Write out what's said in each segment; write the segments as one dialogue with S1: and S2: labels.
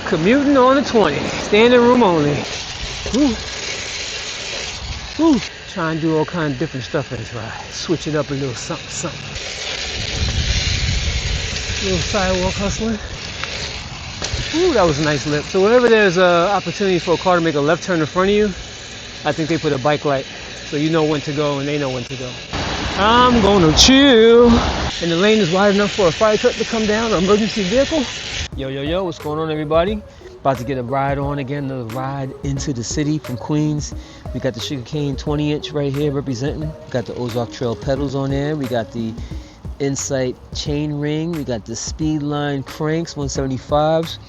S1: Commuting on the 20, standing room only. Woo. Woo. Try and do all kinds of different stuff in this ride. Switch it up a little something, something. Little sidewalk hustling. Ooh, that was a nice lip. So whenever there's an opportunity for a car to make a left turn in front of you, I think they put a bike light so you know when to go and they know when to go. I'm gonna chill. And the lane is wide enough for a fire truck to come down, or emergency vehicle. Yo, yo, yo, what's going on, everybody? About to get a ride on again, another ride into the city from Queens. We got the sugarcane 20-inch right here representing. We got the Ozark Trail pedals on there. We got the Insight chain ring. We got the Speedline cranks, 175s.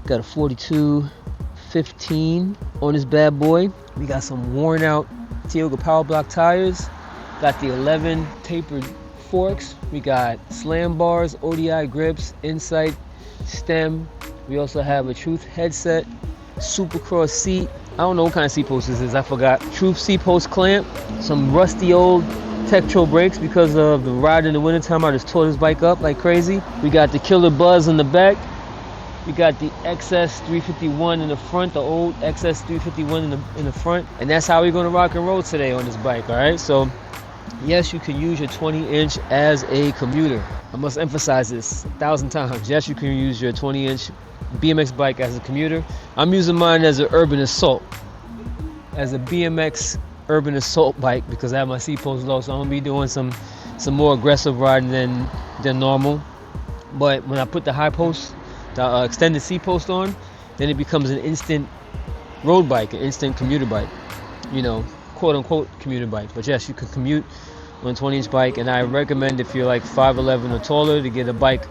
S1: Got a 4215 on this bad boy. We got some worn out Tioga Power Block tires. Got the 11 tapered forks. We got slam bars, ODI grips, Insight stem. We also have a Truth headset, Supercross seat. I don't know what kind of seat post this is, I forgot. Truth seat post clamp, some rusty old Tektro brakes because of the ride in the wintertime. I just tore this bike up like crazy. We got the Killer Buzz in the back. We got the XS 351 in the front, the old XS 351 in the front. And that's how we're gonna rock and roll today on this bike, all right? So, yes, you can use your 20-inch as a commuter. I must emphasize this 1,000 times. Yes, you can use your 20-inch BMX bike as a commuter. I'm using mine as an urban assault, as a BMX urban assault bike because I have my seat post low, so I'm gonna be doing some more aggressive riding than normal. But when I put the high post, the extended seat post on, then it becomes an instant road bike, an instant commuter bike, you know, quote unquote commuter bike. But yes, you can commute on a 20-inch bike, and I recommend if you're like 5'11" or taller to get a bike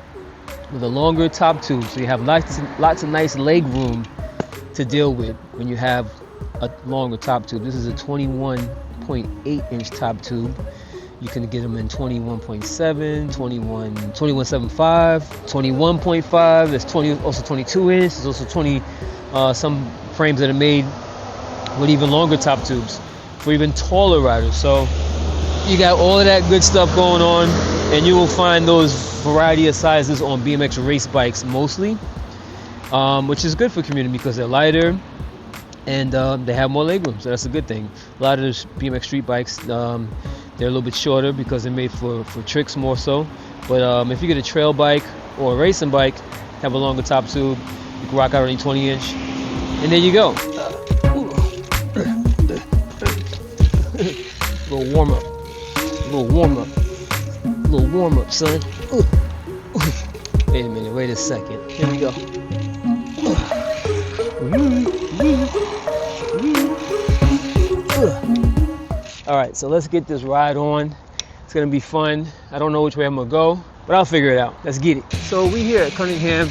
S1: with a longer top tube, so you have lots of nice leg room to deal with when you have a longer top tube. This is a 21.8-inch top tube. You can get them in 21.7, 21.75, 21.5. There's also 22-inch. There's also 20. Some frames that are made with even longer top tubes for even taller riders. So you got all of that good stuff going on, and you will find those variety of sizes on BMX race bikes mostly, which is good for commuting because they're lighter and they have more legroom, so that's a good thing. A lot of those BMX street bikes, they're a little bit shorter because they're made for tricks more so. But if you get a trail bike or a racing bike, have a longer top tube, you can rock out on a 20-inch, and there you go. Little warm up. Little warm up, son. Wait a minute, wait a second. Here we go. All right, so let's get this ride on. It's gonna be fun. I don't know which way I'm gonna go, but I'll figure it out. Let's get it. So we here at Cunningham,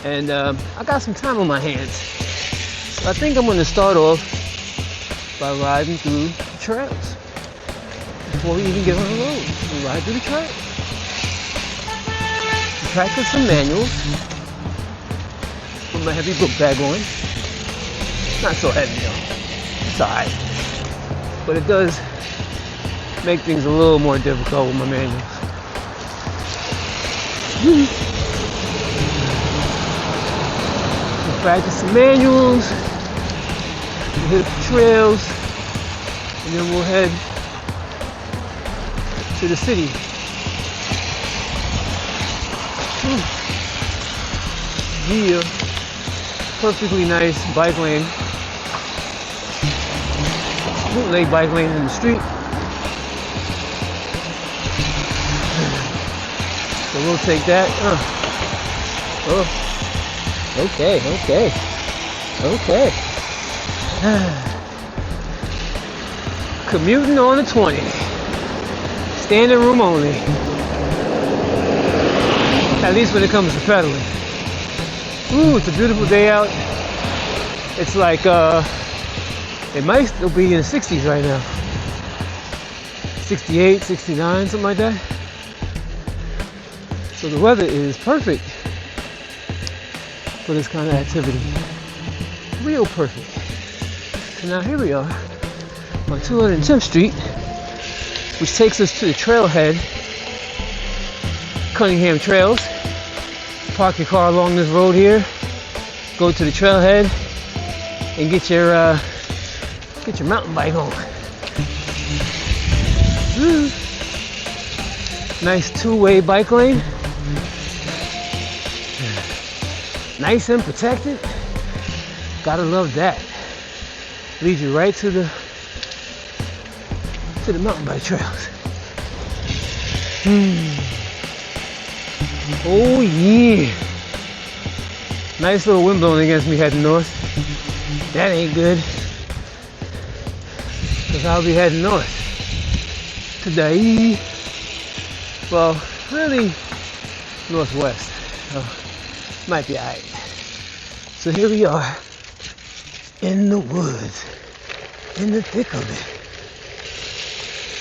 S1: and I got some time on my hands. So I think I'm gonna start off by riding through the trails. Before we even get on the road, we ride through the trails. Practice some manuals. Put my heavy book bag on. Not so heavy though. It's alright. But it does make things a little more difficult with my manuals. We'll practice some manuals. We'll hit the trails. And then we'll head to the city. Yeah, perfectly nice bike lane. Bootleg bike lane in the street. So we'll take that. Okay. Commuting on the 20. Standing room only. At least when it comes to pedaling. Ooh, it's a beautiful day out. It's like, it might still be in the 60s right now. 68, 69, something like that. So the weather is perfect for this kind of activity. Real perfect. So now here we are on 210th Street, which takes us to the trailhead, Cunningham Trails. Park your car along this road here. go to the trailhead and get your mountain bike on. Woo. Nice two-way bike lane. Nice and protected. Gotta love that. Leads you right to the mountain bike trails. Oh yeah. Nice little wind blowing against me heading north. That ain't good. Cause I'll be heading north today. Well, really northwest. So might be alright. So here we are in the woods, in the thick of it.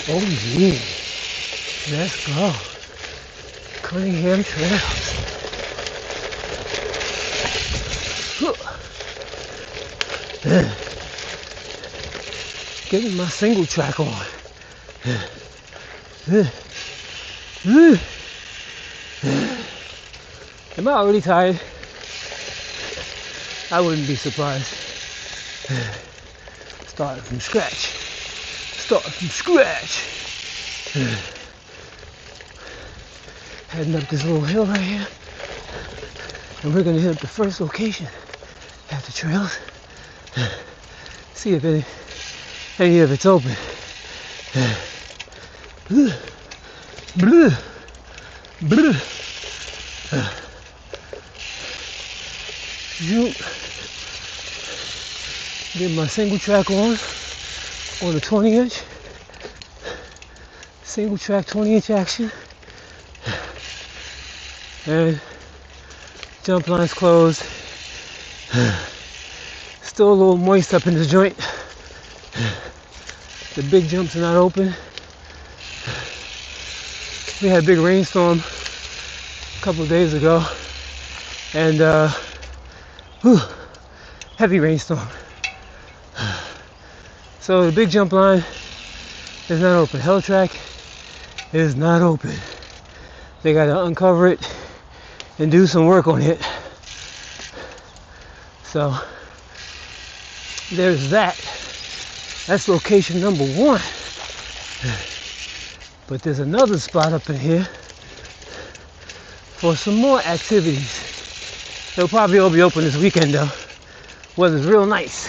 S1: Oh yeah. Let's go. Cunningham Trails. Getting my single track on. Am I already tired? I wouldn't be surprised. Starting from scratch. Heading up this little hill right here. And we're gonna hit up the first location at the trails. See if any of it's open. Get my single track on the 20-inch. Single track 20-inch action. And jump line's closed. Still a little moist up in the joint. The big jumps are not open. We had a big rainstorm a couple of days ago, and heavy rainstorm. So the big jump line is not open. Hell track is not open. They gotta uncover it and do some work on it. So there's that. That's location number 1. But there's another spot up in here for some more activities. They'll probably all be open this weekend though. Weather's real nice.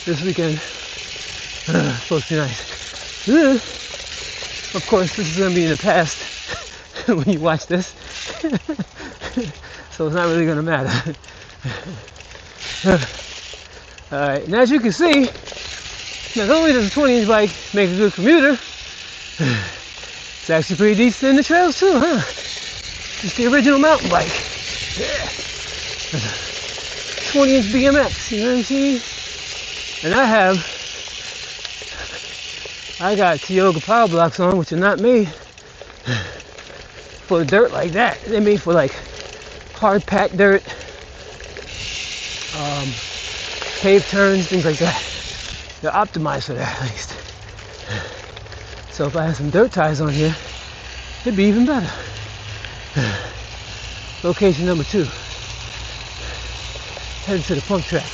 S1: This weekend, supposed to be nice. Of course, this is gonna be in the past when you watch this. So it's not really gonna matter. Alright, and as you can see, not only does a 20-inch bike make a good commuter, it's actually pretty decent in the trails too, huh? It's the original mountain bike. Yeah. 20-inch BMX, you know what I'm saying? And I got Tioga power blocks on, which are not made for dirt like that. They're made for like hard packed dirt, paved turns, things like that. They're optimized for that at least. So if I had some dirt tires on here, it'd be even better. Location number 2. Heading to the pump track.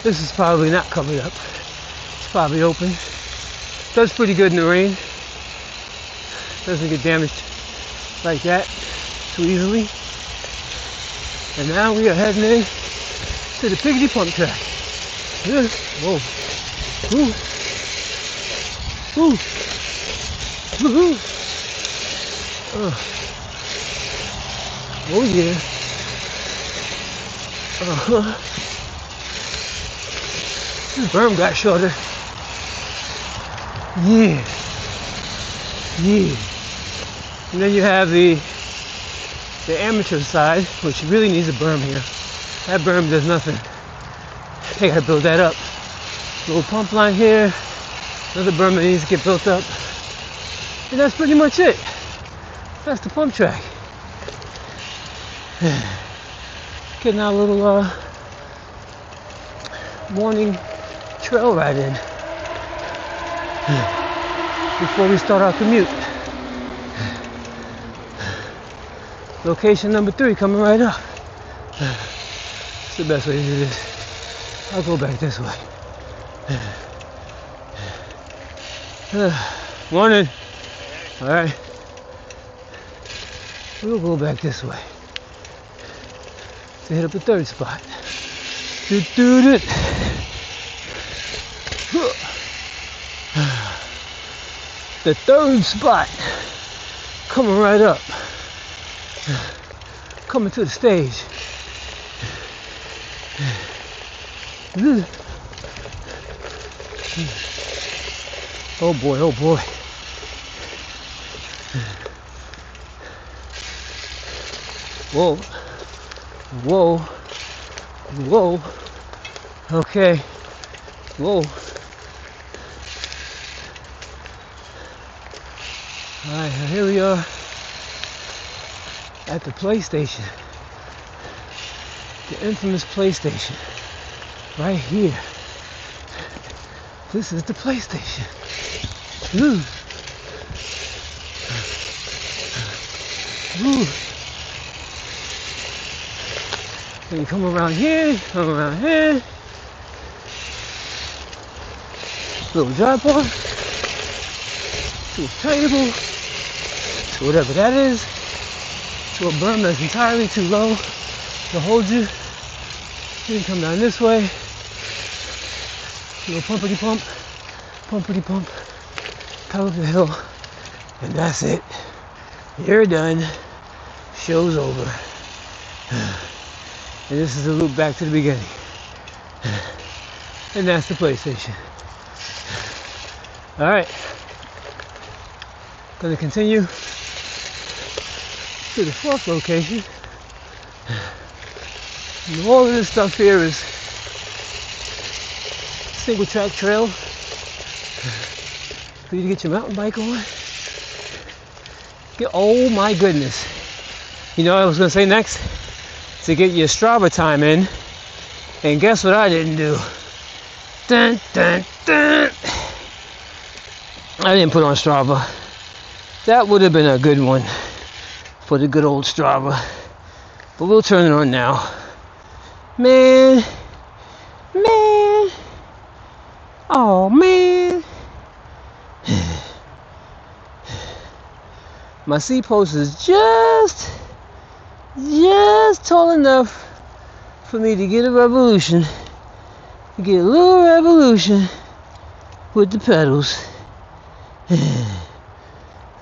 S1: This is probably not covered up. It's probably open. Does pretty good in the rain. Doesn't get damaged like that too easily. And now we are heading in to the Piggity pump track. Whoa. Ooh. Ooh. Woohoo. Oh yeah. This berm got shorter. Yeah. And then you have the amateur side, which really needs a berm here. That berm does nothing. They gotta build that up. Little pump line here. Another berm that needs to get built up. And that's pretty much it. That's the pump track. Getting our little morning trail ride in before we start our commute. Location number 3 coming right up. It's the best way to do this. I'll go back this way. Morning. Alright. We'll go back this way to hit up the 3rd spot. The 3rd spot coming right up. Coming to the stage. Oh boy, oh boy. Whoa. Whoa. Whoa. Okay. Whoa. Alright, here we are at the PlayStation. The infamous PlayStation. Right here. This is the PlayStation. Ooh. Ooh. Then you come around here, little drop off to a table, to whatever that is, to a berm that's entirely too low to hold you. Then you come down this way, little pumpity pump, top of the hill, and that's it. You're done. Show's over. And this is the loop back to the beginning. And that's the PlayStation. Alright. Gonna continue to the 4th location. And all of this stuff here is single track trail for you to get your mountain bike on. Oh my goodness. You know what I was gonna say next? To get your Strava time in, and guess what I didn't do? Dun, dun, dun. I didn't put on Strava. That would have been a good one for the good old Strava, but we'll turn it on now. Man, oh man. My seat post is just tall enough for me to get a revolution, get a little revolution with the pedals.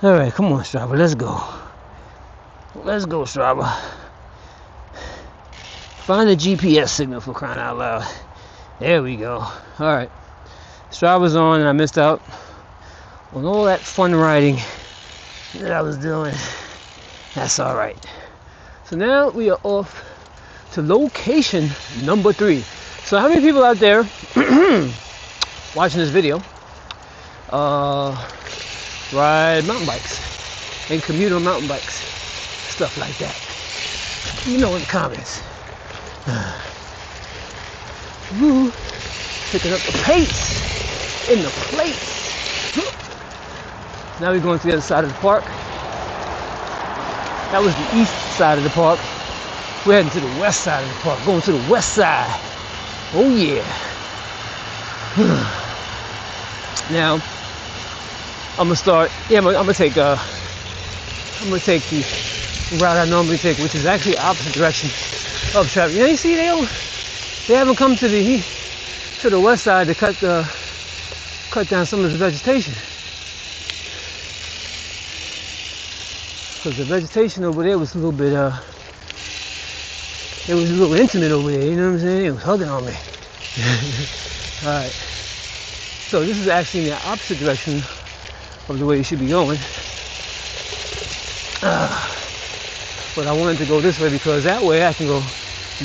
S1: Alright, come on Strava, let's go. Let's go Strava. Find a GPS signal, for crying out loud. There we go. Alright, Strava's on and I missed out on all that fun riding that I was doing. That's alright. So now we are off to location number 3. So how many people out there watching this video ride mountain bikes and commute on mountain bikes, stuff like that? You know, in the comments. Woo, picking up the pace in the place. Now we're going to the other side of the park. That was the east side of the park. We're heading to the west side of the park. Going to the west side. Oh yeah. Now I'm gonna start. Yeah, I'm gonna take the route I normally take, which is actually opposite direction of traffic. You see, they haven't come to the west side to cut down some of the vegetation. Because the vegetation over there was a little bit, it was a little intimate over there, you know what I'm saying? It was hugging on me. Alright. So this is actually in the opposite direction of the way you should be going. But I wanted to go this way because that way I can go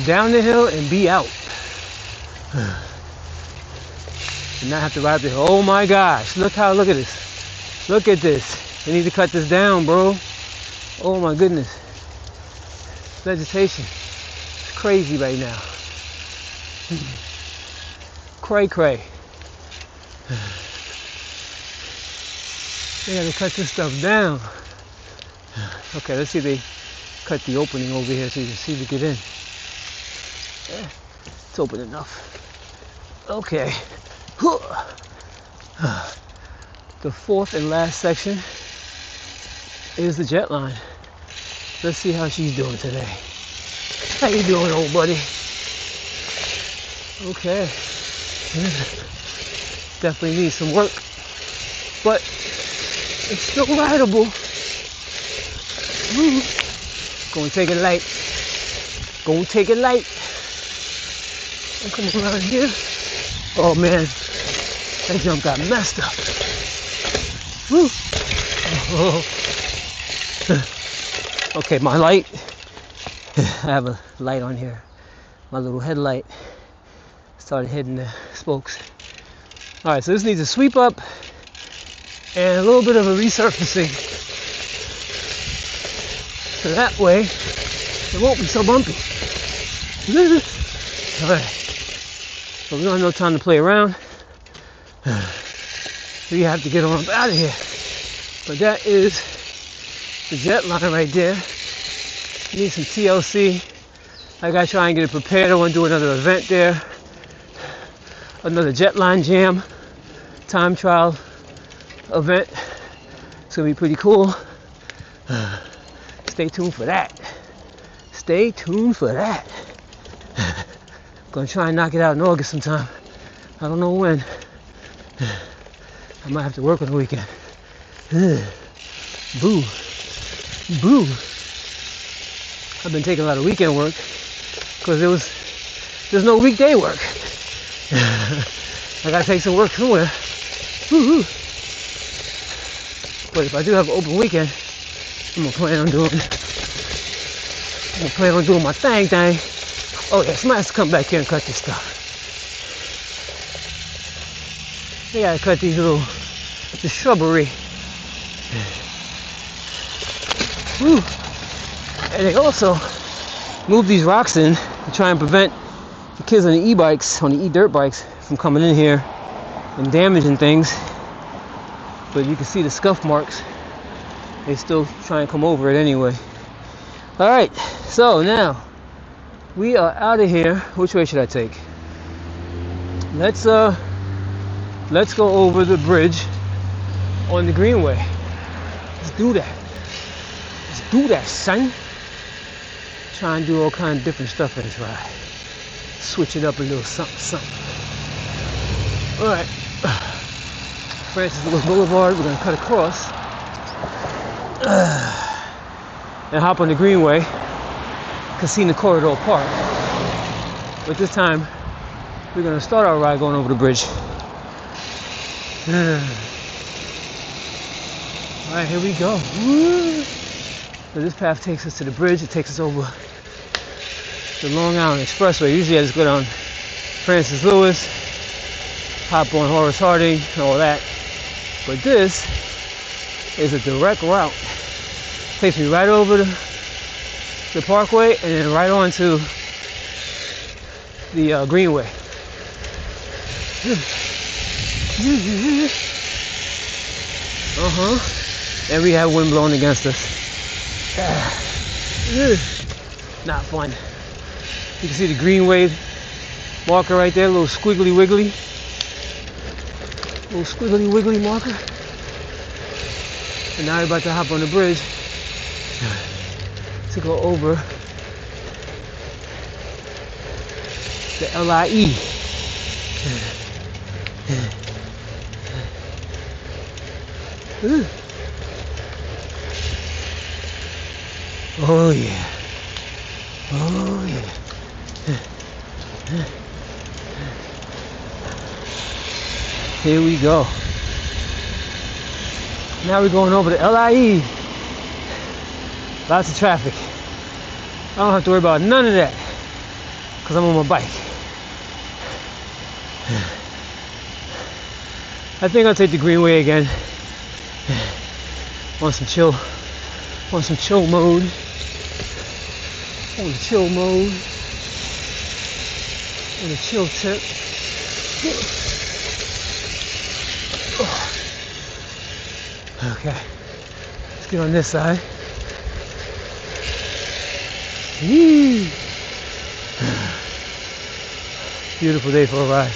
S1: down the hill and be out. And not have to ride the hill. Oh my gosh, look at this. Look at this. They need to cut this down, bro. Oh my goodness. Vegetation. It's crazy right now. Cray. They gotta cut this stuff down. Okay, let's see if they cut the opening over here so you can see to get in. Yeah, it's open enough. Okay. The fourth and last section is the Jetline. Let's see how she's doing today. How you doing, old buddy? Okay. Definitely needs some work, but it's still rideable. Woo. Gonna take it light. Gonna take it light. And come around here. Oh man, that jump got messed up. Woo. Oh. Okay, my light. I have a light on here. My little headlight started hitting the spokes. All right, so this needs a sweep up and a little bit of a resurfacing. So that way, it won't be so bumpy. All right, but we don't have no time to play around. We have to get on up out of here. But that is the Jetline right there. Need some TLC. I gotta try and get it prepared. I want to do another event there. Another Jetline Jam time trial event. It's gonna be pretty cool. Stay tuned for that. Stay tuned for that. Gonna try and knock it out in August sometime. I don't know when. I might have to work on the weekend. Boo. Boo. I've been taking a lot of weekend work because there's no weekday work. I gotta take some work somewhere. Woo-hoo. But if I do have an open weekend, I'm gonna plan on doing my thing. Oh yeah, somebody has to come back here and cut this stuff. They gotta cut the shrubbery. Woo. And they also move these rocks in to try and prevent the kids on the e-bikes, on the e-dirt bikes, from coming in here and damaging things. But you can see the scuff marks. They still try and come over it anyway. All right, so now we are out of here. Which way should I take? Let's go over the bridge on the Greenway. Let's do that. Let's do that, son. Try and do all kinds of different stuff in this ride. Switch it up a little something. All right. Francis Lewis Boulevard. We're gonna cut across and hop on the Greenway, Kissena Park. But this time, we're gonna start our ride going over the bridge. All right, here we go. Woo. So this path takes us to the bridge. It takes us over the Long Island Expressway. Usually I just go down Francis Lewis, hop on Horace Harding and all that. But this is a direct route. Takes me right over the parkway and then right on to the Greenway. And we have wind blowing against us. Not fun. You can see the Greenway marker right there, a little squiggly wiggly. Little squiggly wiggly marker. And now we're about to hop on the bridge to go over the LIE. Oh yeah. Oh yeah. Here we go. Now we're going over the LIE. Lots of traffic. I don't have to worry about none of that because I'm on my bike. I think I'll take the Greenway again. On some chill mode. On the chill mode. On a chill tip. Okay. Let's get on this side. Yee. Beautiful day for a ride.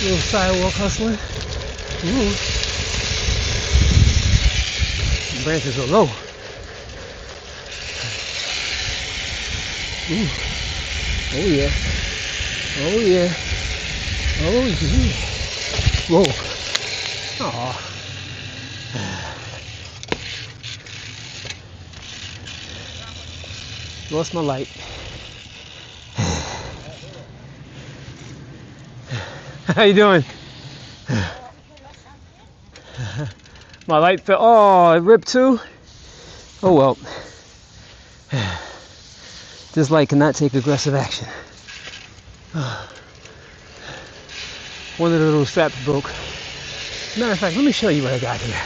S1: Little sidewalk hustling. Ooh. The branches are low. Ooh. Oh yeah. Oh yeah. Oh yeah. Whoa. Aw. Lost my light. How you doing? My light fell. Oh, it ripped too? Oh well. This light cannot take aggressive action. One of the little straps broke. Matter of fact, let me show you what I got here.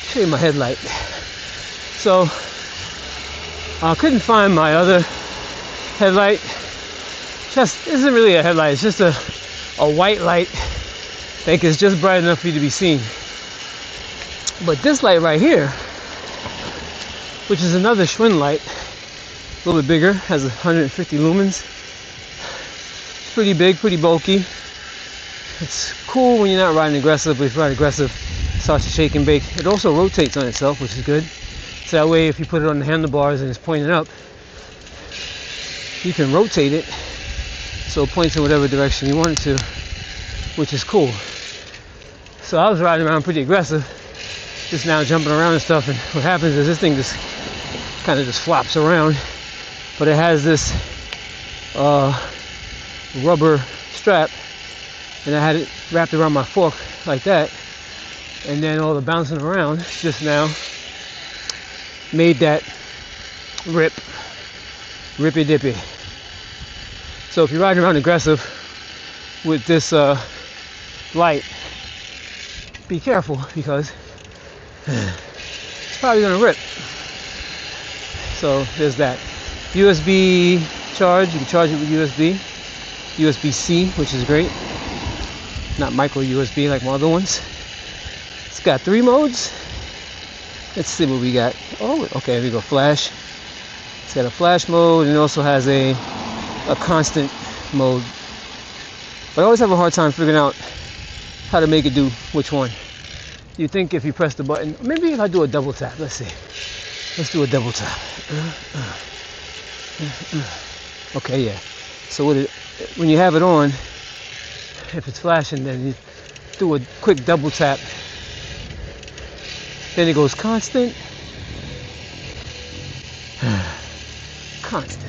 S1: Show you my headlight. So, I couldn't find my other headlight. Just isn't really a headlight, it's just a white light that is just bright enough for you to be seen. But this light right here, which is another Schwinn light, a little bit bigger, has 150 lumens. It's pretty big, pretty bulky. It's cool when you're not riding aggressive, but if you ride aggressive, it starts to shake and bake. It also rotates on itself, which is good. So that way if you put it on the handlebars and it's pointing up, you can rotate it so it points in whatever direction you want it to, which is cool. So I was riding around pretty aggressive, just now jumping around and stuff, and what happens is this thing just kind of just flops around, but it has this rubber strap, and I had it wrapped around my fork like that, and then all the bouncing around just now made that rippy dippy. So if you're riding around aggressive with this light, be careful because it's probably gonna rip. So there's that. USB charge, you can charge it with USB-C, which is great. Not micro USB like my other ones. It's got 3 modes. Let's see what we got. Oh, okay, here we go. Flash. It's got a flash mode, and it also has a constant mode. But I always have a hard time figuring out how to make it do which one. You think if you press the button, maybe if I do a double tap. Let's see. Let's do a double tap. Okay, yeah. So when you have it on, if it's flashing, then you do a quick double tap. Then it goes constant. Constant.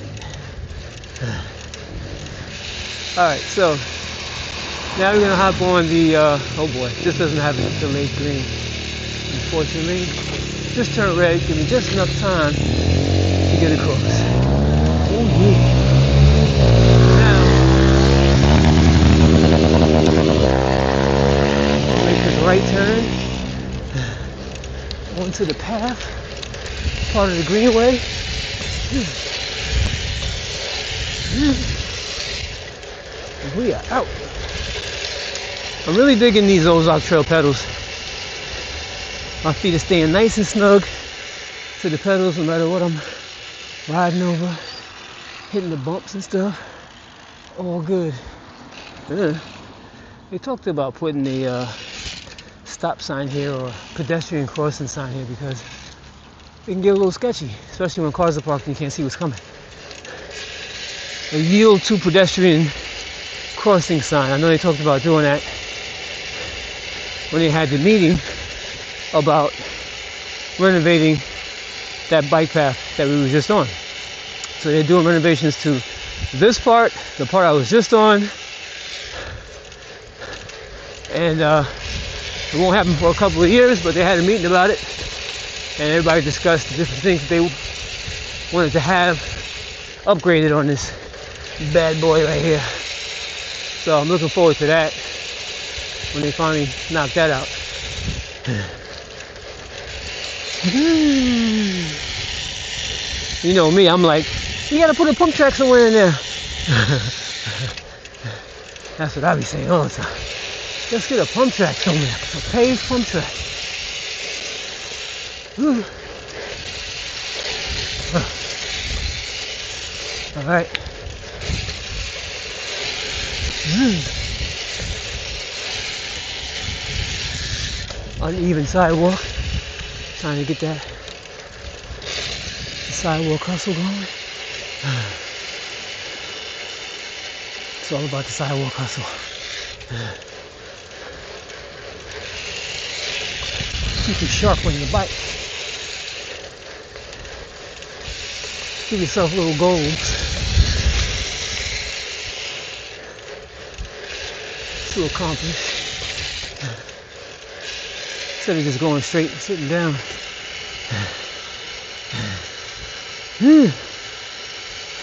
S1: Alright, so now we're going to hop on the, oh boy, this doesn't have a delayed green, unfortunately. Just turn red, give me just enough time to get across. Oh yeah. Now, make this right turn onto the path, part of the Greenway. We are out. I'm really digging these Ozark Trail pedals. My feet are staying nice and snug to the pedals no matter what I'm riding over, hitting the bumps and stuff. All good. They talked about putting a stop sign here or pedestrian crossing sign here because it can get a little sketchy, especially when cars are parked and you can't see what's coming. A yield to pedestrian crossing sign. I know they talked about doing that when they had the meeting about renovating that bike path that we were just on. So they're doing renovations to this part, the part I was just on, and it won't happen for a couple of years, but they had a meeting about it, and everybody discussed the different things that they wanted to have upgraded on this bad boy right here. So I'm looking forward to that when they finally knock that out. You know me, I'm like, you gotta put a pump track somewhere in there. That's what I be saying all the time. Let's get a pump track somewhere. A paved pump track. Woo. All right. Uneven sidewalk. Trying to get that sidewalk hustle going. It's all about the sidewalk hustle. Keep you sharp on your bike. Give yourself little goals to accomplish. Instead of just going straight and sitting down.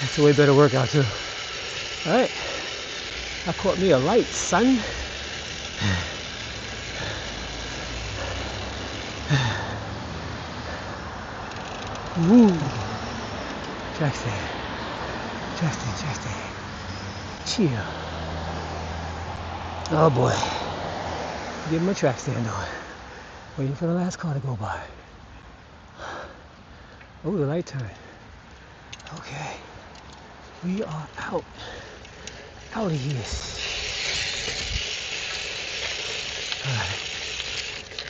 S1: That's a way better workout too. Alright. I caught me a light, son. Woo. Track stand. Track stand, track stand. Chill. Oh boy. Getting my track stand on. Waiting for the last car to go by. Oh, the light turned. Okay. We are out. Out of here. Alright.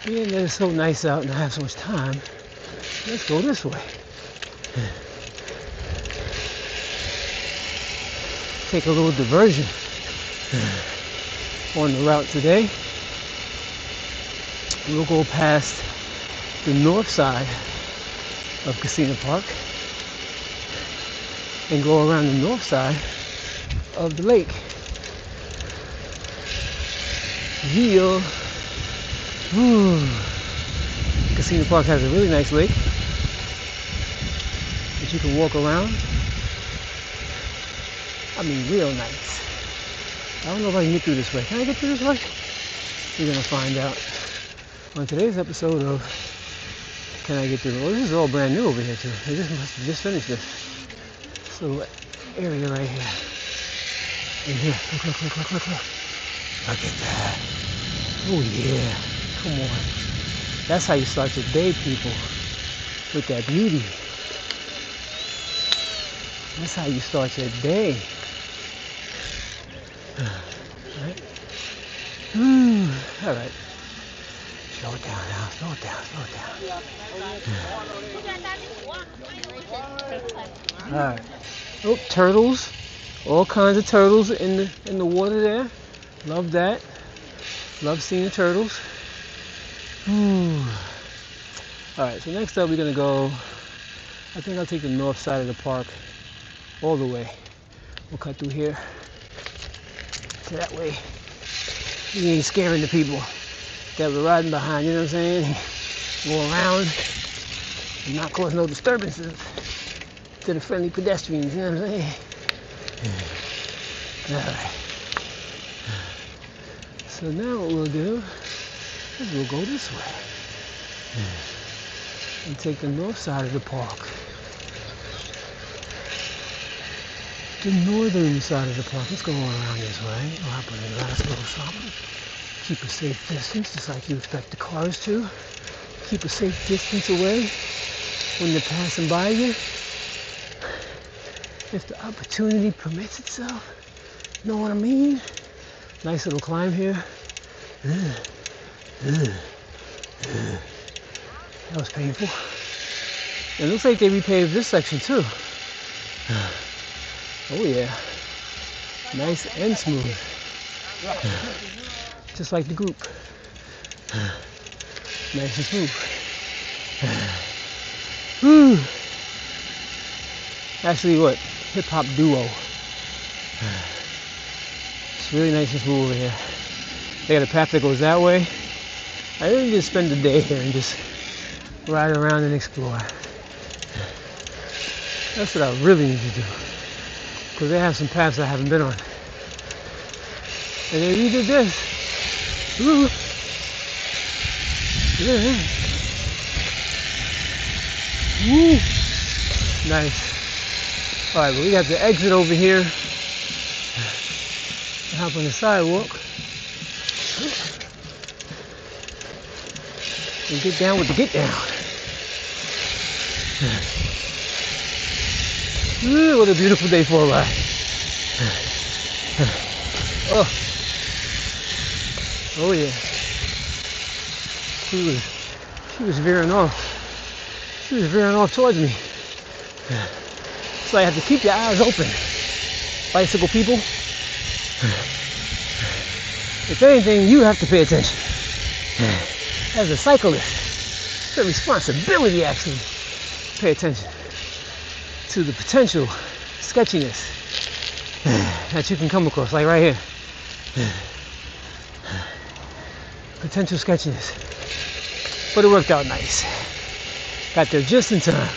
S1: Being that it's so nice out and I have so much time, let's go this way. Take a little diversion on the route today. We'll go past the north side of Kissena Park and go around the north side of the lake. Yeah. Kissena Park has a really nice lake that you can walk around. I mean, real nice. I don't know if I can get through this way. Can I get through this way? We're gonna find out on today's episode of Can I Get Through? Well, this is all brand new over here too. They just must have just finished this little area right here. In here. Look. Look at that. Oh yeah. Come on. That's how you start your day, people. With that beauty. That's how you start your day. Alright. Alright. Slow it down now. Slow it down. Alright. Oh, turtles. All kinds of turtles in the water there. Love that. Love seeing the turtles. Alright, so next up we're gonna go, I think I'll take the north side of the park all the way. We'll cut through here to that way. We ain't scaring the people that we're riding behind, you know what I'm saying? Go around and not cause no disturbances to the friendly pedestrians, you know what I'm saying? Alright. So now what we'll do is we'll go this way and take the north side of the park. The northern side of the park. Let's go all around this way. We'll hop on the last little something. Keep a safe distance, just like you expect the cars to. Keep a safe distance away when they're passing by you. If the opportunity permits itself. Know what I mean? Nice little climb here. That was painful. It looks like they repaved this section too. Oh yeah. Nice and smooth. Just like the group. Nice and smooth. Actually what? Hip hop duo. It's really nice and smooth over here. They got a path that goes that way. I didn't just spend the day here and just ride around and explore. That's what I really need to do. Because they have some paths I haven't been on. And they redid this. Woo. Yeah. Woo. Nice. Alright, well, we got the exit over here. Hop on the sidewalk and get down with the get down. Ooh, what a beautiful day for a ride. Oh, oh yeah. She was veering off. She was veering off towards me. So I have to keep your eyes open, bicycle people. If anything, you have to pay attention. As a cyclist, it's a responsibility actually to pay attention to the potential sketchiness that you can come across, like right here. Potential sketchiness. But it worked out nice. Got there just in time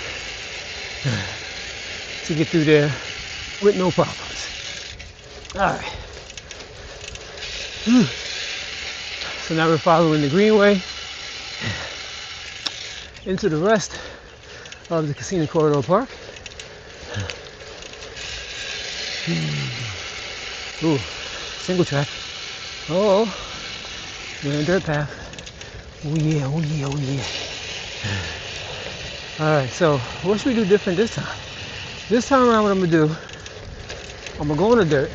S1: to get through there with no problems. Alright. So now we're following the Greenway into the rest of the Kissena Corridor Park. Ooh, single track. Oh, we're on a dirt path. Oh yeah, oh yeah, oh yeah. Alright, so what should we do different this time? This time around what I'm gonna do, I'm gonna go on a dirt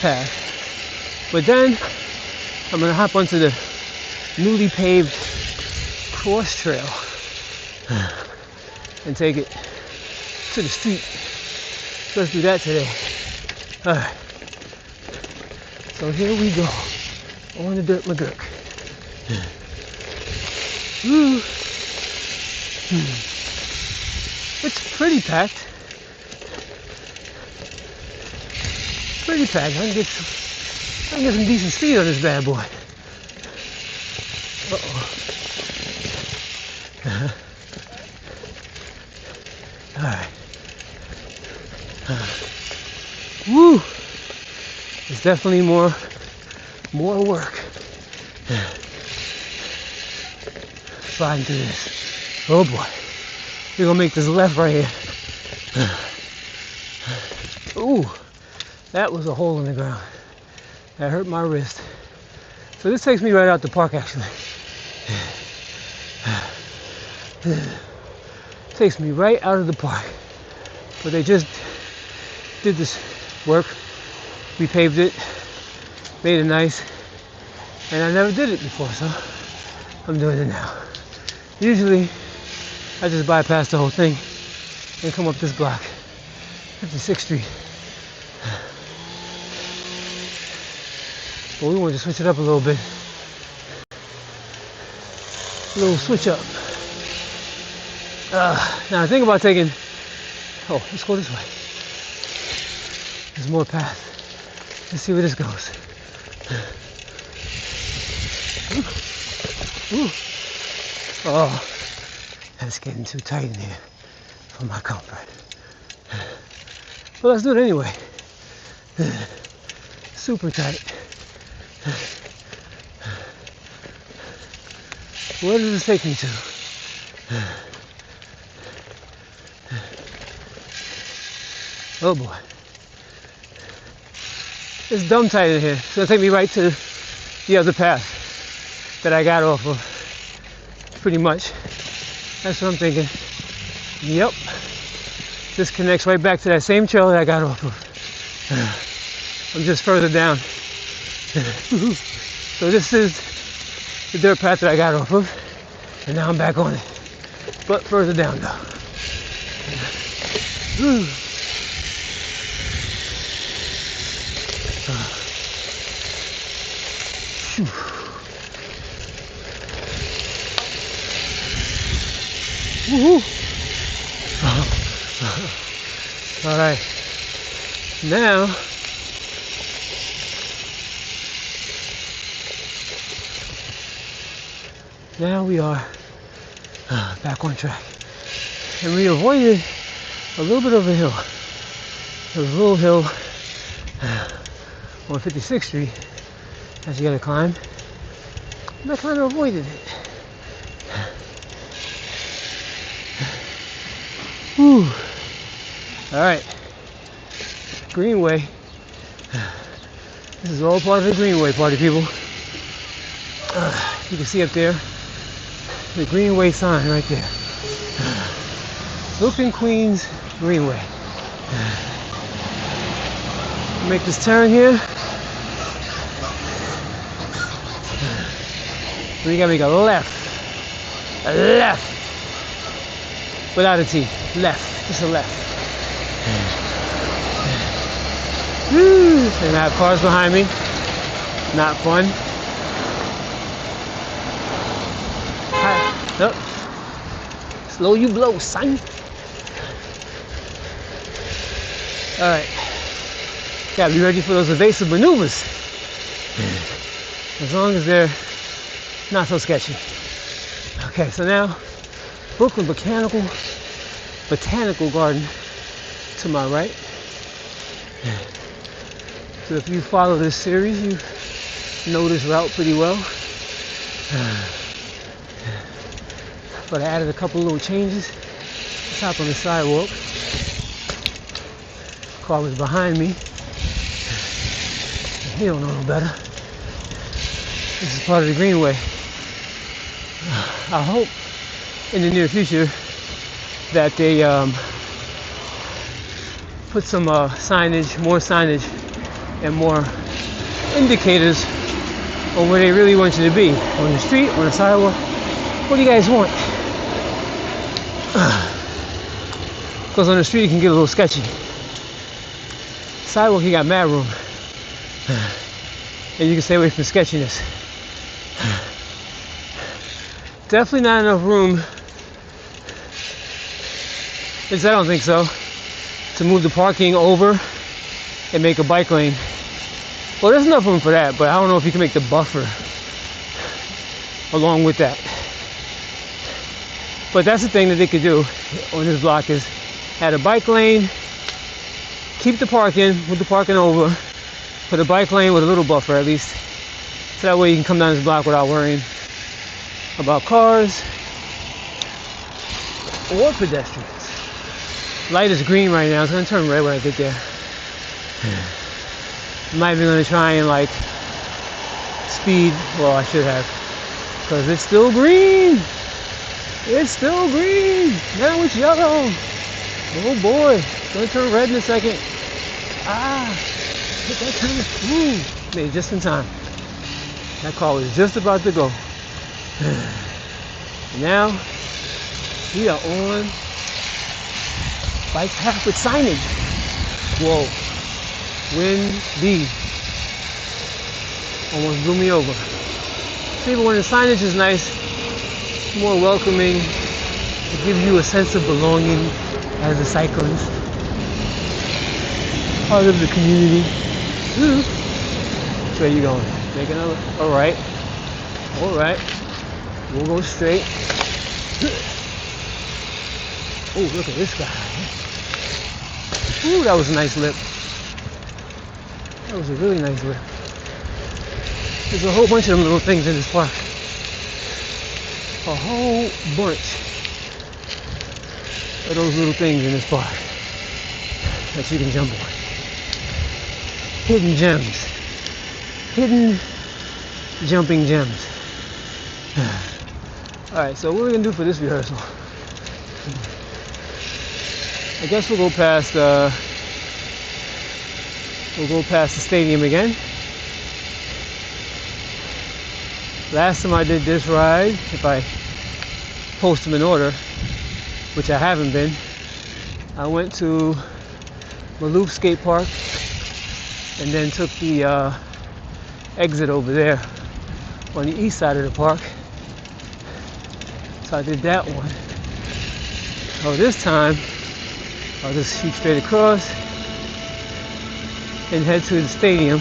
S1: path, but then I'm gonna hop onto the newly paved cross trail and take it to the street. So let's do that today. Alright. So here we go. On the dirt McGurk. Ooh. It's pretty packed. Pretty packed. I can get some decent speed on this bad boy. Uh-oh. Alright. Woo! It's definitely more work. Sliding through this. Oh boy. We're gonna make this left right here. Ooh, that was a hole in the ground. That hurt my wrist. So this takes me right out the park actually. Takes me right out of the park. But they just did this work. We paved it, made it nice, and I never did it before, so I'm doing it now. Usually, I just bypass the whole thing and come up this block, 56th Street. But we want to switch it up a little bit. A little switch up. Now I think about taking, let's go this way. There's more path. Let's see where this goes. Ooh. Oh, that's getting too tight in here for my comfort. But let's do it anyway. Super tight. Where does this take me to? Oh boy. It's dumb tight in here. It's gonna take me right to the other path that I got off of. Pretty much. That's what I'm thinking. Yep. This connects right back to that same trail that I got off of. I'm just further down. So this is the dirt path that I got off of. And now I'm back on it. But further down though. Woohoo! All right. Now we are back on track, and we avoided a little bit of a hill. There was a little hill on 56th Street that you got to climb, and I kind of avoided it. Whew. All right, Greenway This is all part of the Greenway, party people. You can see up there the Greenway sign right there. Brooklyn, Queens, Greenway. Make this turn here. So you gotta make a left. A left. Without a T. Left. Just a left. And I have cars behind me. Not fun. Oh. Slow you blow, son. Alright. Gotta be ready for those evasive maneuvers. As long as they're not so sketchy. Okay, so now Brooklyn Botanical Garden to my right. So if you follow this series, you know this route pretty well. But I added a couple little changes. Let's hop on the sidewalk. Car was behind me. He don't know no better. This is part of the Greenway. I hope in the near future that they put some signage, more signage, and more indicators on where they really want you to be. On the street, on the sidewalk. What do you guys want? Because on the street it can get a little sketchy. Sidewalk, you got mad room. And you can stay away from sketchiness. Definitely not enough room, at least I don't think so, to move the parking over and make a bike lane. Well, there's enough room for that, but I don't know if you can make the buffer along with that. But that's the thing that they could do on this block is add a bike lane, keep the parking, move the parking over, put a bike lane with a little buffer at least. So that way you can come down this block without worrying about cars or pedestrians. Light is green right now. It's gonna turn red when I get there. I'm not even gonna try and like speed. Well, I should have, because it's still green. It's still green. Now it's yellow. Oh boy, it's gonna turn red in a second. Hit that turn. Made it just in time. That car was just about to go. Now we are on bike path with signage. Whoa, windy. Almost blew me over. See, but when the signage is nice, it's more welcoming. It gives you a sense of belonging as a cyclist, part of the community. Where you going? Make another. All right. We'll go straight. Oh, look at this guy. Ooh, that was a nice lip. That was a really nice lip. There's a whole bunch of them little things in this park. A whole bunch of those little things in this park that you can jump on. Hidden gems. Hidden jumping gems. Alright, so what are we going to do for this rehearsal? I guess we'll go past the stadium again. Last time I did this ride, if I post them in order, which I haven't been, I went to Maloof Skate Park and then took the exit over there on the east side of the park. So I did that one. Oh, this time I'll just shoot straight across and head to the stadium.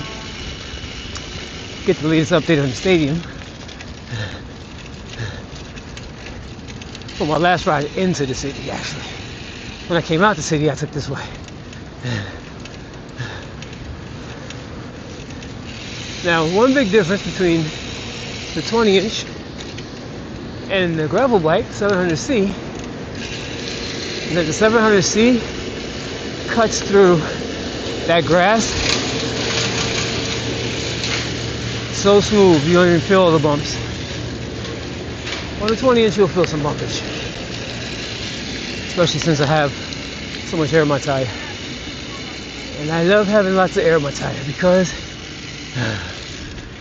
S1: Get the latest update on the stadium. For my last ride into the city, actually. When I came out the city, I took this way. Now, one big difference between the 20-inch and the gravel bike, 700C, is that the 700C cuts through that grass so smooth, you don't even feel all the bumps. On the 20-inch, you'll feel some bumpage, especially since I have so much air in my tire. And I love having lots of air in my tire because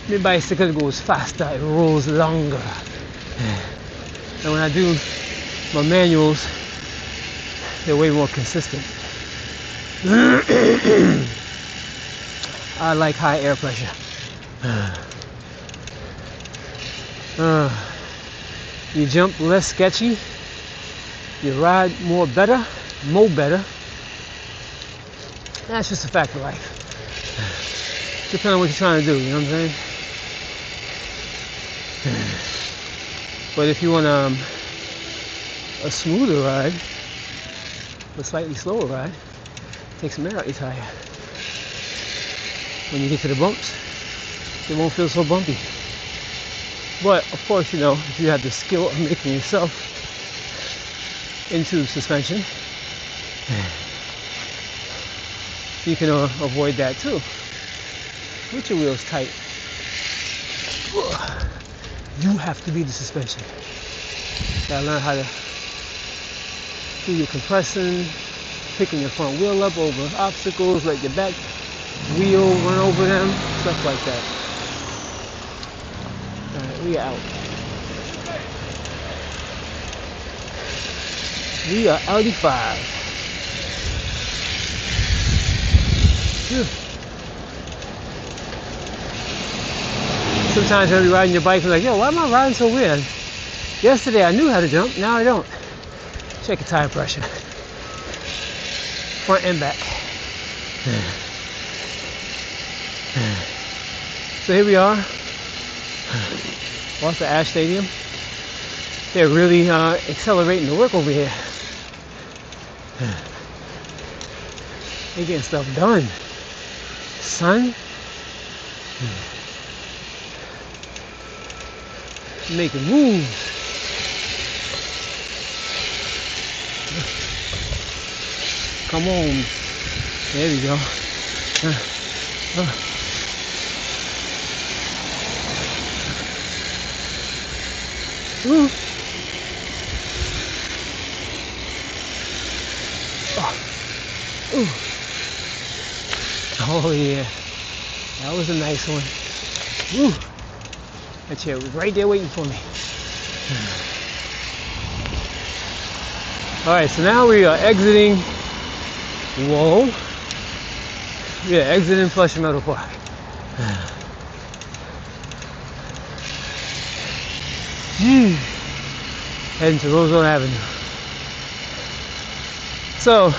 S1: my bicycle goes faster, it rolls longer. And when I do my manuals, they're way more consistent. I like high air pressure. You jump less sketchy, you ride more better. That's just a fact of life. Depending on what you're trying to do, you know what I'm saying? But if you want a smoother ride, a slightly slower ride, take some air out your tire. When you get to the bumps, it won't feel so bumpy. But of course, you know, if you have the skill of making yourself into suspension, you can avoid that too. With your wheels tight. You have to be the suspension. You gotta learn how to do your compressing, picking your front wheel up over obstacles, let your back wheel run over them, stuff like that. Alright, we are out. We are outie 5. Sometimes you'll be riding your bike and like, yo, why am I riding so weird? Yesterday I knew how to jump, now I don't. Check your tire pressure. Front and back. So here we are. Off the Ash Stadium. They're really accelerating the work over here. They're getting stuff done. Son. Making moves. Come on. There we go. Ooh. Ooh. Oh yeah. That was a nice one. Ooh. That chair was right there waiting for me. Alright, so now we are exiting. Whoa. Yeah, exiting Flushing Meadow Park. Heading to Roosevelt Avenue. So,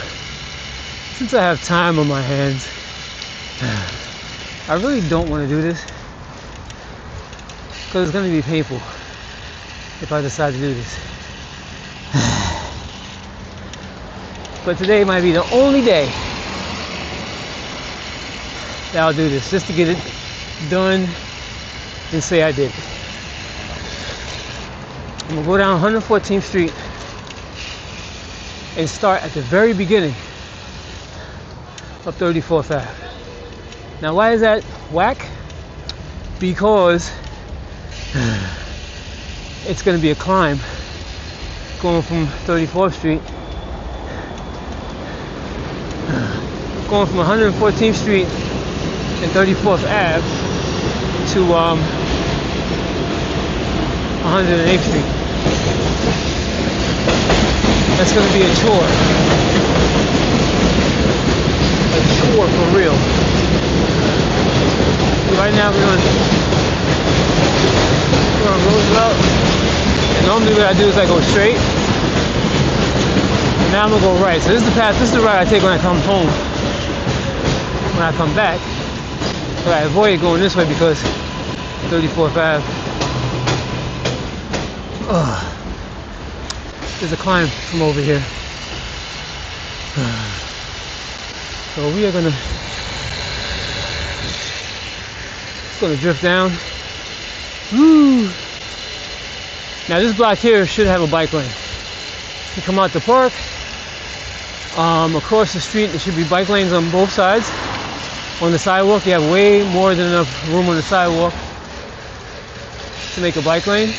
S1: since I have time on my hands, I really don't want to do this because it's going to be painful if I decide to do this. But today might be the only day that I'll do this, just to get it done and say I did it. I'm going to go down 114th Street and start at the very beginning of 34th Ave. Now why is that whack? Because it's going to be a climb going from 34th Street, going from 114th Street and 34th Ave to 108th Street. That's going to be a chore. A chore for real. Right now we're on Roosevelt. And normally what I do is I go straight. And now I'm going to go right. So this is the path, this is the route I take when I come home. When I come back. But I avoid going this way because 34th Ave. There's a climb from over here. So we are gonna drift down. Woo! Now this block here should have a bike lane. You come out the park, across the street there should be bike lanes on both sides. On the sidewalk you have way more than enough room on the sidewalk to make a bike lane.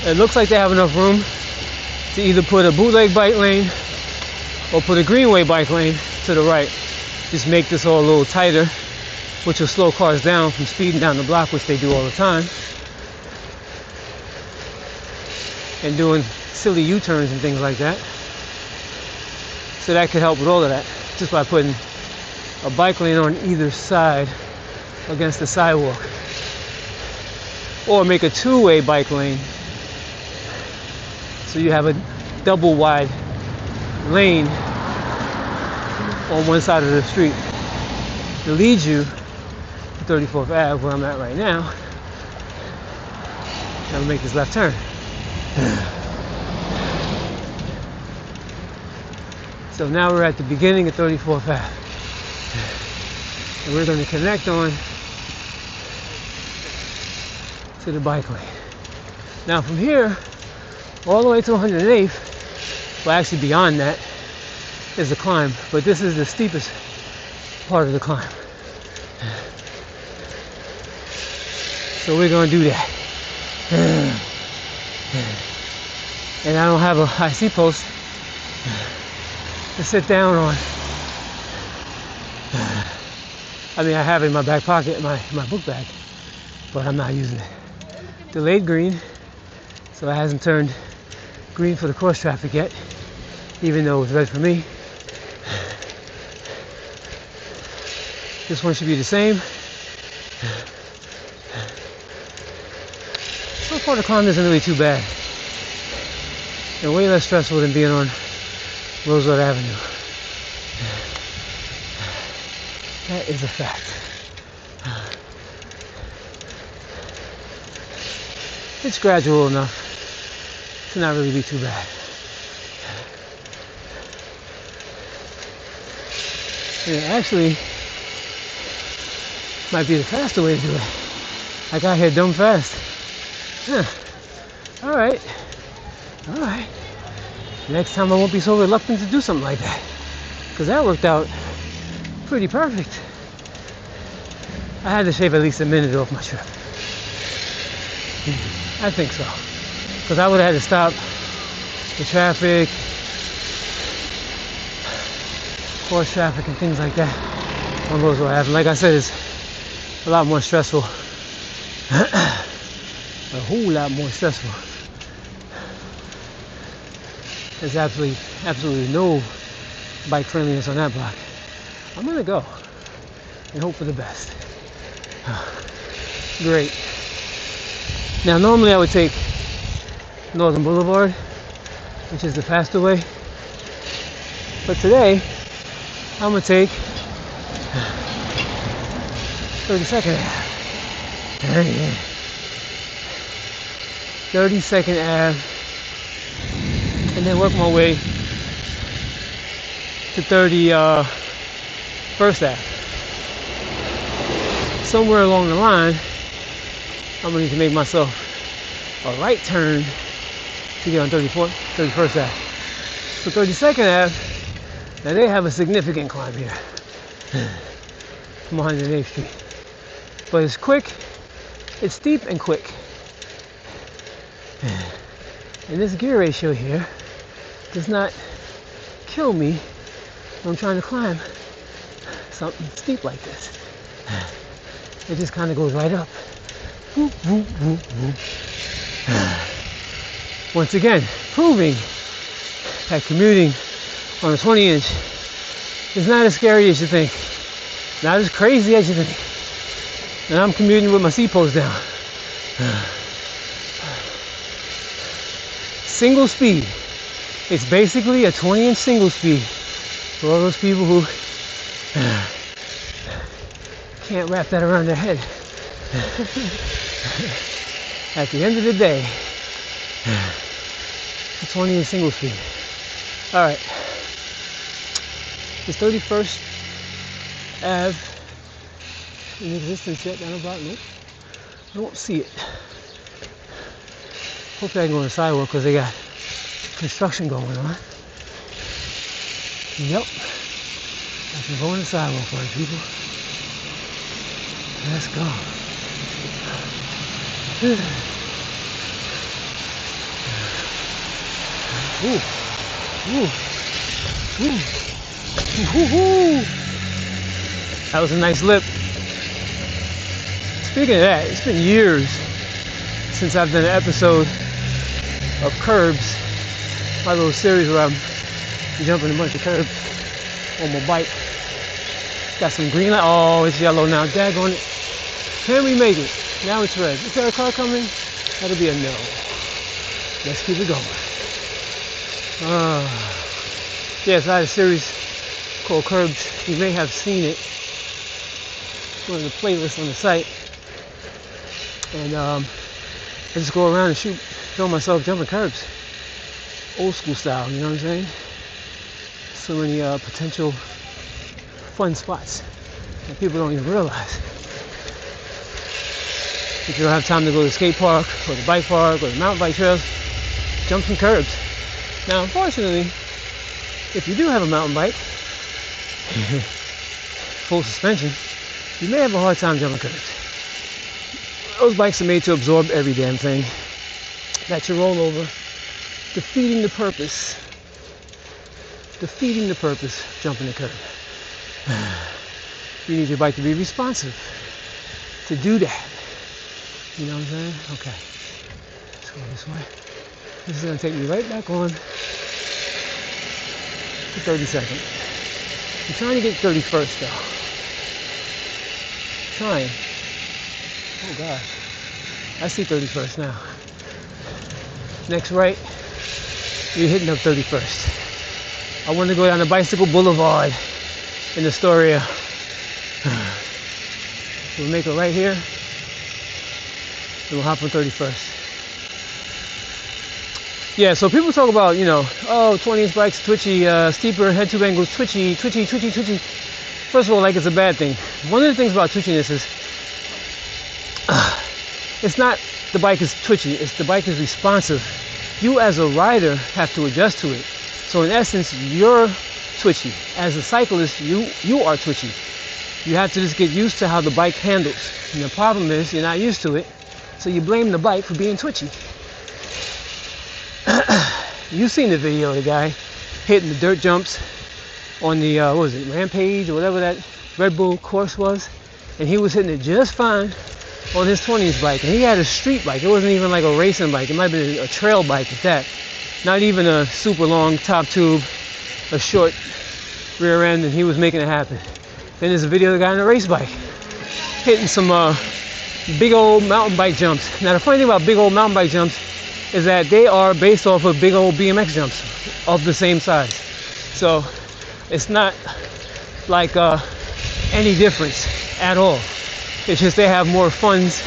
S1: It looks like they have enough room to either put a bootleg bike lane or put a Greenway bike lane to the right. Just make this all a little tighter, which will slow cars down from speeding down the block, which they do all the time, and doing silly U-turns and things like that. So that could help with all of that, just by putting a bike lane on either side against the sidewalk. Or make a two-way bike lane, so you have a double wide lane on one side of the street that leads you to 34th Ave, where I'm at right now. And I'll make this left turn. So now we're at the beginning of 34th Ave. And we're going to connect on to the bike lane. Now from here, all the way to 108th, well actually beyond that, is a climb. But this is the steepest part of the climb. So we're going to do that. And I don't have a IC post to sit down on. I mean, I have it in my back pocket, my book bag, but I'm not using it. Delayed green, so it hasn't turned green for the cross traffic yet, even though it's red for me. This one should be the same. So far the climb isn't really too bad, and way less stressful than being on Roosevelt Avenue. That is a fact. It's gradual enough to not really be too bad. And it actually might be the faster way to do it. I got here dumb fast. Alright. Next time I won't be so reluctant to do something like that, because that worked out pretty perfect. I had to shave at least a minute off my trip. I think so, because I would have had to stop the traffic, cross traffic and things like that on Roosevelt Ave. Like I said, it's a lot more stressful. A whole lot more stressful. There's absolutely no bike friendliness on that block. I'm gonna go and hope for the best. Great. Now normally I would take Northern Boulevard, which is the faster way, but today I'm gonna take 32nd Ave. 32nd Ave, and then work my way to 31st Ave. Somewhere along the line, I'm gonna need to make myself a right turn to get on 31st Ave. So 32nd Ave, now they have a significant climb here from 108th Street. But it's quick, it's steep and quick. And this gear ratio here does not kill me when I'm trying to climb something steep like this. It just kind of goes right up. Whoop, whoop, whoop, whoop. Once again, proving that commuting on a 20-inch is not as scary as you think, not as crazy as you think. And I'm commuting with my seat post down. Single speed. It's basically a 20-inch single speed for all those people who can't wrap that around their head. At the end of the day, it's 20-inch single speed. Alright. Is 31st Ave in existence yet down the block? Nope. I don't see it. Hopefully I can go on the sidewalk because they got construction going on. Yep. I can go on the sidewalk for it, people. Let's go. Ooh. Ooh. Ooh. Ooh. That was a nice lip. Speaking of that, it's been years since I've done an episode of Curbs, my little series where I'm jumping a bunch of curbs on my bike. Got some green light. Oh, it's yellow now. Daggone it. Can we make it? Now it's red. Is there a car coming? That'll be a no. Let's keep it going. Yes, I had a series called Curbs. You may have seen it. One of the playlists on the site. And I just go around and film myself jumping curbs. Old school style, you know what I'm saying? So many potential fun spots that people don't even realize. If you don't have time to go to the skate park or the bike park or the mountain bike trails, jump some curbs. Now, unfortunately, if you do have a mountain bike, full suspension, you may have a hard time jumping curbs. Those bikes are made to absorb every damn thing that you roll over, defeating the purpose of jumping the curb. You need your bike to be responsive to do that. You know what I'm saying? Okay. Let's go this way. This is going to take me right back on to 32nd. I'm trying to get 31st though. Trying. Oh gosh. I see 31st now. Next right, you're hitting up 31st. I want to go down the Bicycle Boulevard in Astoria. We'll make it right here, and we'll hop on 31st. Yeah, so people talk about, 20-inch bikes, twitchy, steeper head tube angles, twitchy. First of all, like it's a bad thing. One of the things about twitchiness is, it's not the bike is twitchy, it's the bike is responsive. You as a rider have to adjust to it. So in essence, you're twitchy. As a cyclist, you are twitchy. You have to just get used to how the bike handles. And the problem is you're not used to it, so you blame the bike for being twitchy. You've seen the video of the guy hitting the dirt jumps on the, Rampage or whatever that Red Bull course was. And he was hitting it just fine on his 20s bike. And he had a street bike. It wasn't even like a racing bike. It might have been a trail bike at that. Not even a super long top tube, a short rear end, and he was making it happen. Then there's a video of the guy on a race bike hitting some big old mountain bike jumps. Now the funny thing about big old mountain bike jumps is that they are based off of big old BMX jumps of the same size. So it's not like any difference at all. It's just they have more funds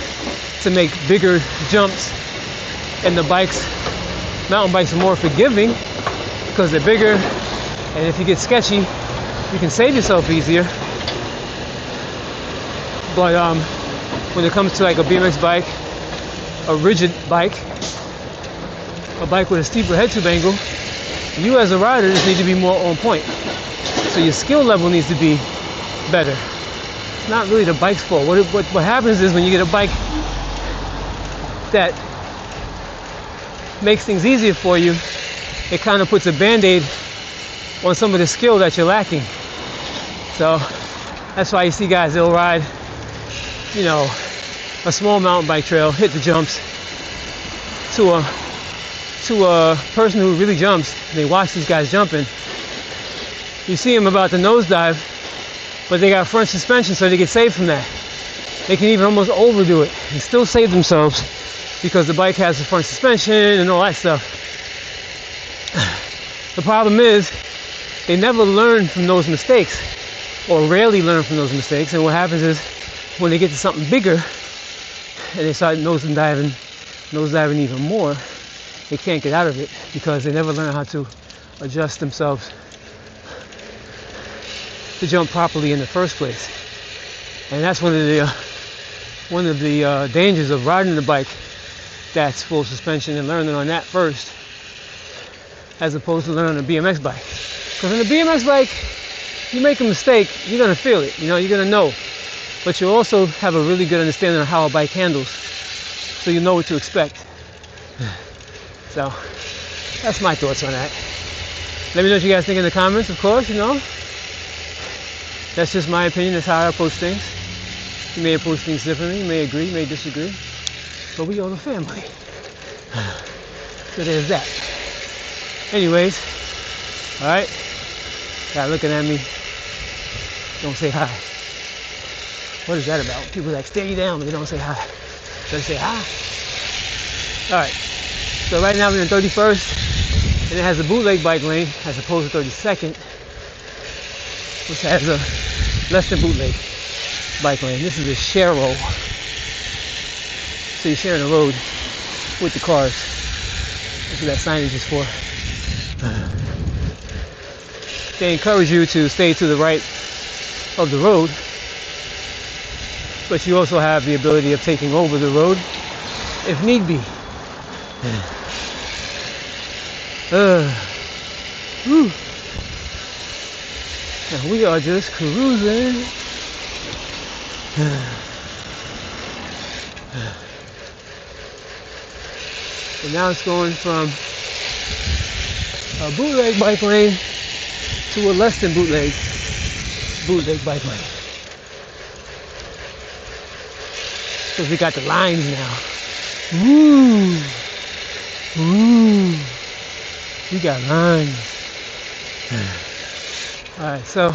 S1: to make bigger jumps, and the mountain bikes are more forgiving because they're bigger, and if you get sketchy, you can save yourself easier. But when it comes to like a BMX bike, a rigid bike, a bike with a steeper head tube angle, you as a rider just need to be more on point. So your skill level needs to be better. It's not really the bike's fault. What happens is when you get a bike that makes things easier for you, it kind of puts a band-aid on some of the skill that you're lacking. So that's why you see guys, they'll ride, a small mountain bike trail, hit the jumps to a person who really jumps. They watch these guys jumping. You see them about to nosedive, but they got front suspension, so they get saved from that. They can even almost overdo it and still save themselves because the bike has the front suspension and all that stuff. The problem is they never learn from those mistakes, or rarely learn from those mistakes. And what happens is when they get to something bigger and they start nosediving even more, they can't get out of it because they never learn how to adjust themselves to jump properly in the first place. And that's one of the dangers of riding the bike that's full suspension and learning on that first, as opposed to learning on a BMX bike. Because on a BMX bike, you make a mistake, you're gonna feel it. You're gonna know. But you also have a really good understanding of how a bike handles. so you know what to expect. So that's my thoughts on that. Let me know what you guys think in the comments, of course, you know. That's just my opinion, that's how I approach things. You may approach things differently, you may agree, you may disagree, but we all a family. So there's that. Anyways, alright, guy looking at me, don't say hi. What is that about? People like stare you down but they don't say hi. Don't say hi. Alright, so right now we're in 31st, and it has a bootleg bike lane as opposed to 32nd, which has a less than bootleg bike lane. This is a share road, so you're sharing the road with the cars. That's what that signage is for. They encourage you to stay to the right of the road, but you also have the ability of taking over the road if need be. And we are just cruising. And now it's going from a bootleg bike lane to a less than bootleg bike lane. So we got the lines now. Woo! Woo! We got lines. Alright, so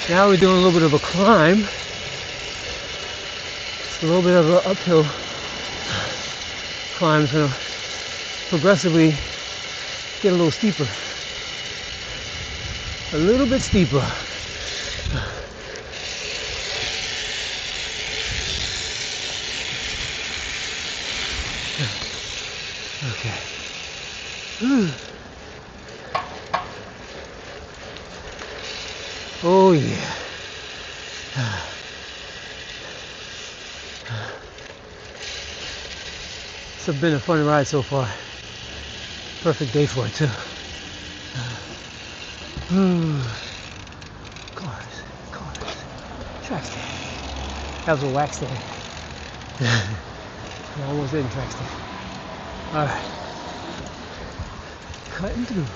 S1: now we're doing a little bit of a climb. It's a little bit of an uphill climb. It's going to progressively get a little steeper. A little bit steeper. Okay. Oh yeah. It's been a fun ride so far. Perfect day for it too. Cars. Track stand. That was a wax stand. I almost didn't track stand. Alright. Cutting through.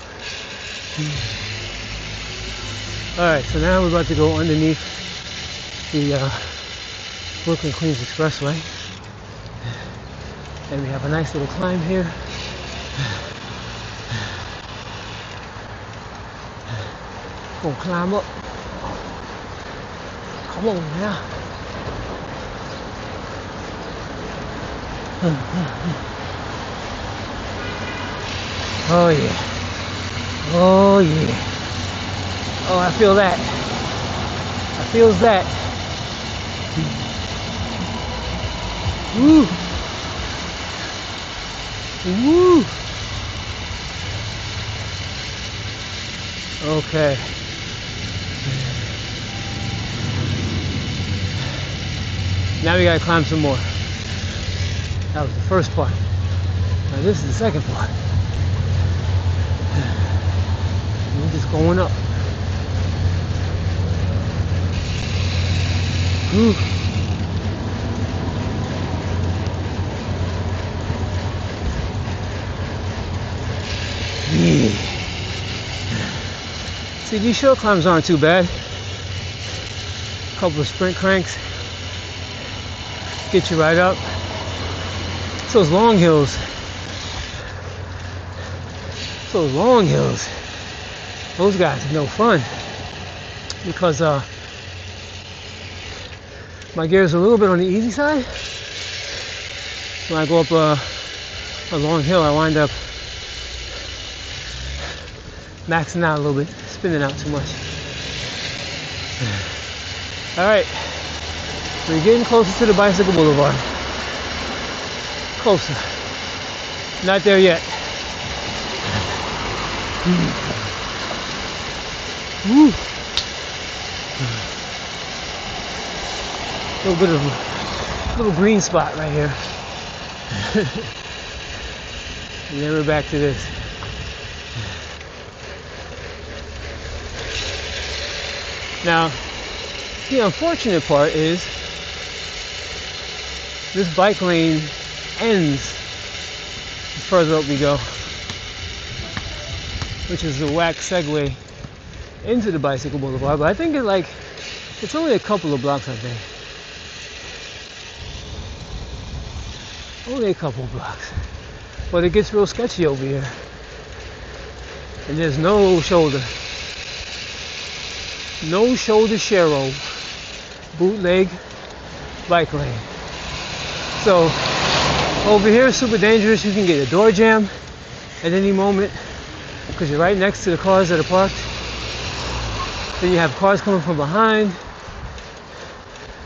S1: Alright, so now we're about to go underneath the Brooklyn Queens Expressway. And we have a nice little climb here. Gonna climb up. Come on now. Oh yeah. Oh yeah. Oh, I feel that. I feels that. Woo. Woo. Okay. Now we gotta climb some more. That was the first part. Now this is the second part. We're just going up. Woo. Yeah. See, these short climbs aren't too bad. A couple of sprint cranks get you right up. It's those long hills. Those guys are no fun because my gears are a little bit on the easy side. When I go up a long hill, I wind up maxing out a little bit, spinning out too much. Alright, we're getting closer to the Bicycle Boulevard. Closer. Not there yet. Woo. A little green spot right here. And then we're back to this. Now, the unfortunate part is this bike lane ends the further up we go, which is a whack segue into the Bicycle Boulevard. But I think it's only a couple of blocks, I think. Only a couple of blocks. But it gets real sketchy over here. And there's no shoulder. No shoulder share-o. Bootleg bike lane. So over here is super dangerous. You can get a door jam at any moment because you're right next to the cars that are parked. Then you have cars coming from behind,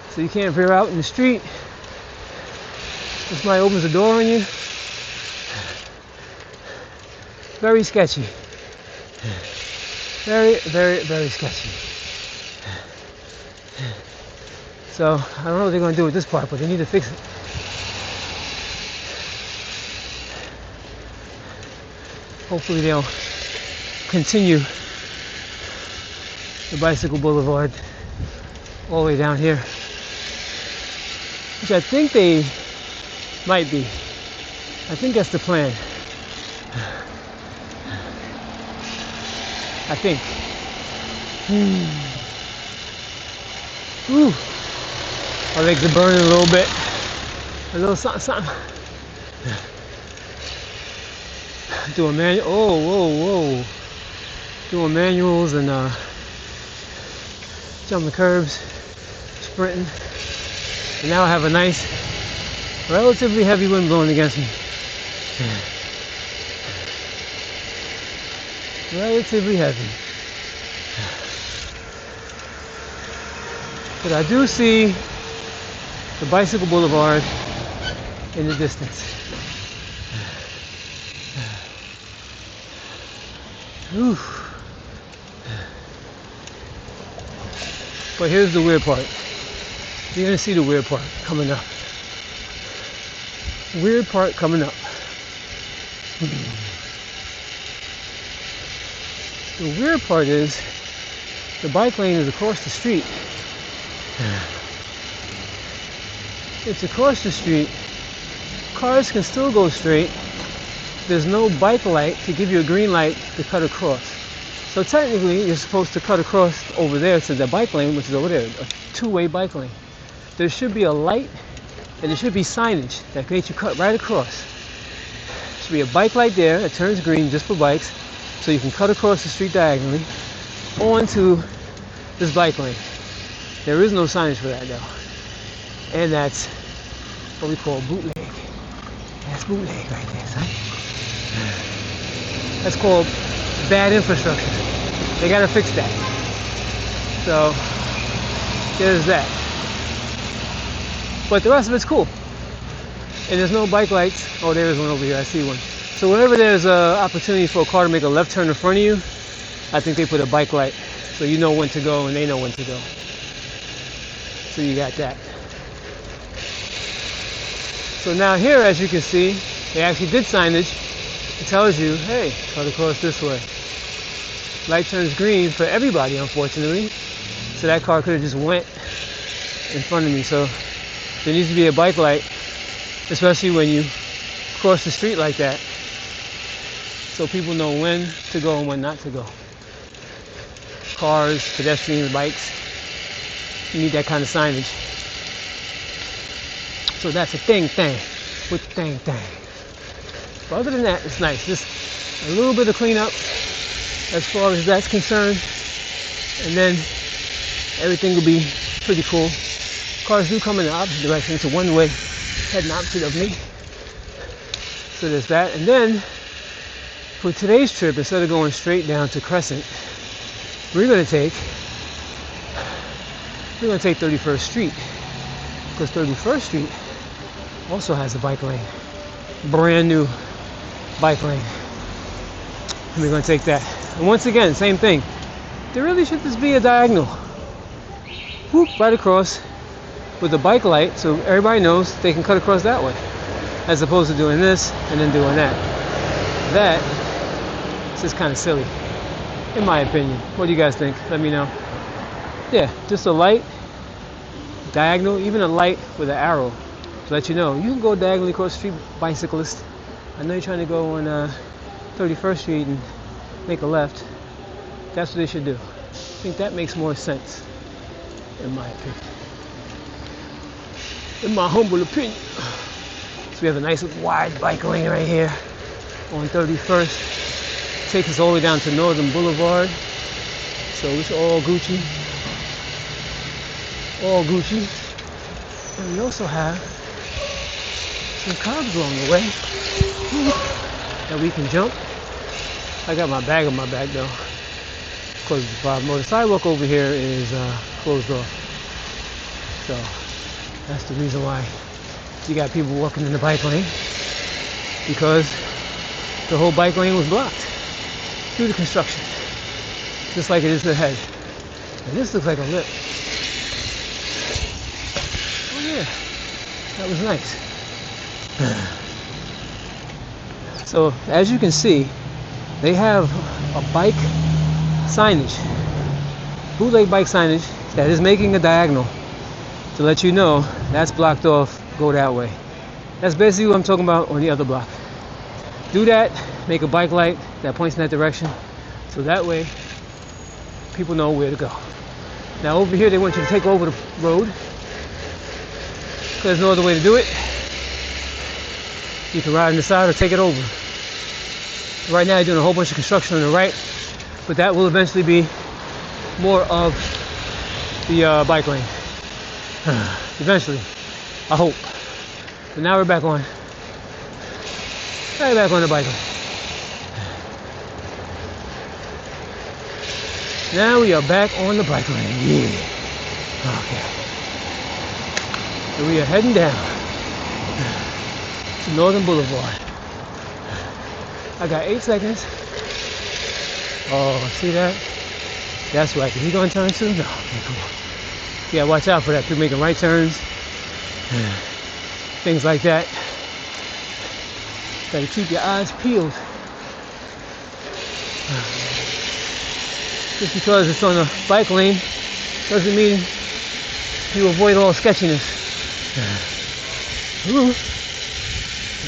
S1: so you can't veer out in the street. If somebody opens the door on you, very sketchy. Very, very, very sketchy. So I don't know what they're going to do with this part, but they need to fix it. Hopefully they'll continue the Bicycle Boulevard all the way down here, which I think they might be. I think that's the plan. I think. Ooh. My legs are burning a little bit. A little something. Doing manual. Whoa. Doing manuals and jumping curbs, sprinting. And now I have a nice, relatively heavy wind blowing against me. Relatively heavy. But I do see the Bicycle Boulevard in the distance. Whew. But here's the weird part. You're gonna see the weird part coming up. Weird part coming up. The weird part is the bike lane is across the street. It's across the street. Cars can still go straight. There's no bike light to give you a green light to cut across. So technically, you're supposed to cut across over there to the bike lane, which is over there, a two-way bike lane. There should be a light, and there should be signage that makes you cut right across. There should be a bike light there that turns green just for bikes, so you can cut across the street diagonally onto this bike lane. There is no signage for that, though. And that's what we call bootleg. That's bootleg right there, son. That's called bad infrastructure. They gotta fix that. So there's that. But the rest of it's cool. And there's no bike lights. Oh, there is one over here. I see one. So whenever there's an opportunity for a car to make a left turn in front of you, I think they put a bike light so you know when to go and they know when to go. So you got that. So now here, as you can see, they actually did signage. It tells you, hey, cut across this way. Light turns green for everybody, unfortunately. So that car could have just went in front of me. So there needs to be a bike light, especially when you cross the street like that, so people know when to go and when not to go. Cars, pedestrians, bikes, you need that kind of signage. So that's a thing with thing. But other than that, it's nice. Just a little bit of cleanup as far as that's concerned, and then everything will be pretty cool. Cars do come in the opposite direction. It's a one-way heading opposite of me. So there's that. And then for today's trip, instead of going straight down to Crescent, we're going to take 31st Street, because 31st Street also has a bike lane, brand new bike lane, and we're going to take that. And once again, same thing, there really should just be a diagonal, whoop, right across with a bike light, so everybody knows they can cut across that way, as opposed to doing this and then doing that. That is just kind of silly, in my opinion. What do you guys think? Let me know. Yeah, just a light, diagonal, even a light with an arrow to let you know. You can go diagonally across the street, bicyclist. I know you're trying to go on 31st Street and make a left. That's what they should do. I think that makes more sense, in my opinion. In my humble opinion. So we have a nice wide bike lane right here on 31st. Takes us all the way down to Northern Boulevard. So it's all Gucci. All Gucci. And we also have some curbs along the way that we can jump. I got my bag on my back though. Closed the problem. Well, the sidewalk over here is closed off. So that's the reason why you got people walking in the bike lane, because the whole bike lane was blocked due to construction, just like it is ahead. And this looks like a lip. Oh yeah, that was nice. So as you can see, they have a bike signage, bootleg bike signage that is making a diagonal to let you know that's blocked off, go that way. That's basically what I'm talking about on the other block. Do that, make a bike light that points in that direction, so that way people know where to go. Now over here they want you to take over the road, because there's no other way to do it. You can ride on the side or take it over. Right now they're doing a whole bunch of construction on the right, but that will eventually be more of the bike lane. Eventually, I hope. But now we're back on. Now we're back on the bike lane. Now we are back on the bike lane. Yeah. Okay. So we are heading down to Northern Boulevard. I got 8 seconds. Oh, see that? That's right. Is he going to turn too? No. Okay, come on. Yeah, watch out for that. People making right turns. Things like that. Gotta keep your eyes peeled. Just because it's on a bike lane doesn't mean you avoid all sketchiness. Ooh.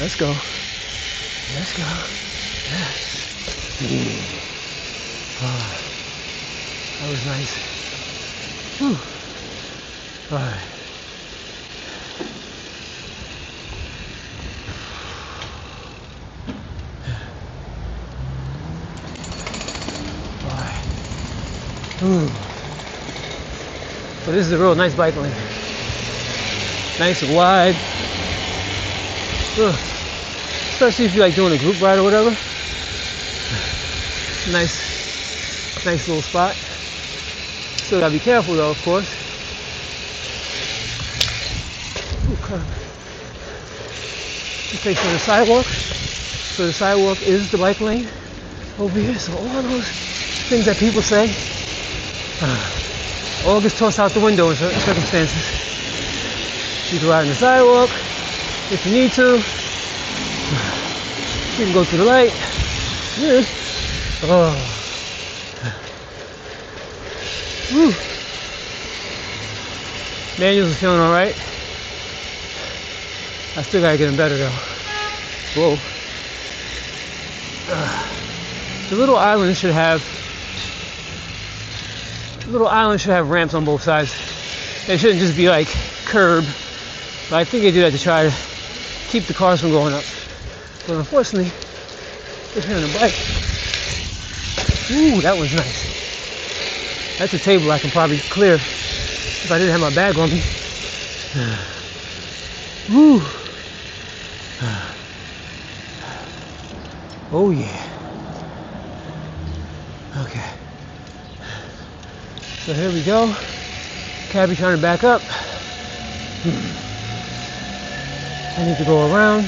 S1: Let's go. Let's go. Yeah. Oh, that was nice. Whew. All right. All right. Ooh. So this is a real nice bike lane. Nice and wide. Ugh. Especially if you like doing a group ride or whatever. Nice little spot. Still gotta be careful though, of course. Okay. Okay, so the sidewalk. So the sidewalk is the bike lane over here. So all those things that people say, all gets tossed out the window in certain circumstances. You can ride on the sidewalk if you need to. You can go to the light. Yeah. Oh. Woo. Manuals are feeling alright. I still gotta get them better though. Whoa. The little island should have ramps on both sides. They shouldn't just be like curb. But I think they do that to try to keep the cars from going up. But unfortunately, if you're on a bike, ooh, that was nice. That's a table I can probably clear if I didn't have my bag on me. Woo. Oh yeah. Okay. So here we go. Cabbie trying to back up. I need to go around.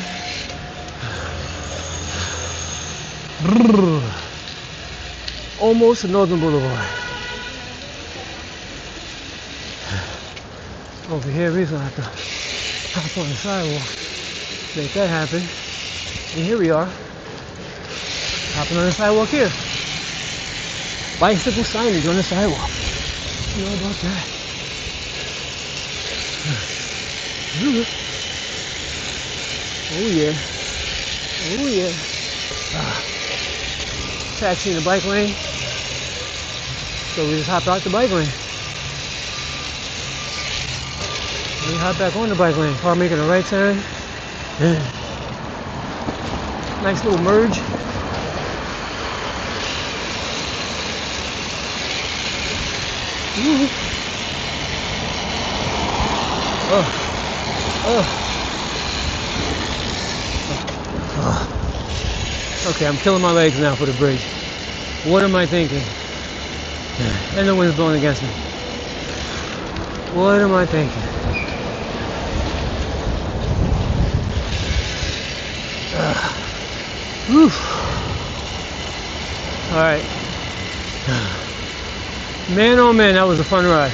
S1: Almost to Northern Boulevard. Over here, we're gonna have to hop on the sidewalk. Make that happen. And here we are. Hopping on the sidewalk here. Bicycle signage on the sidewalk. You know about that? Oh yeah. Oh yeah. Taxi in the bike lane. So we just hop out the bike lane. We hop back on the bike lane. Car making a right turn. Nice little merge. Ooh. Okay, I'm killing my legs now for the bridge. What am I thinking? And the wind's blowing against me. What am I thinking? All right. Man, oh man, that was a fun ride.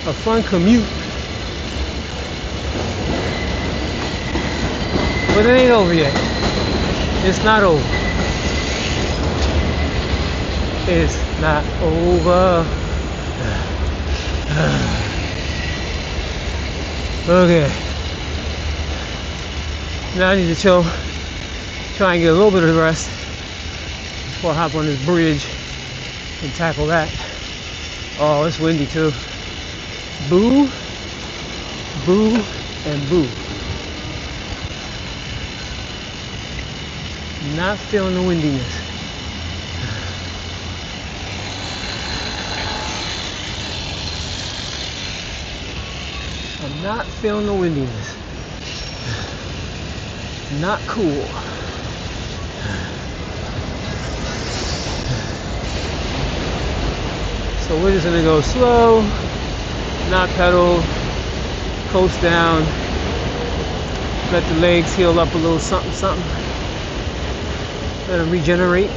S1: A fun commute. But it ain't over yet. It's not over. It's not over. Okay. Now I need to chill. Try and get a little bit of rest before I hop on this bridge and tackle that. Oh, it's windy too. Boo, boo, and boo. Not feeling the windiness. I'm not feeling the windiness. Not cool. So we're just gonna go slow, not pedal, coast down, let the legs heal up a little something, something. Let them regenerate.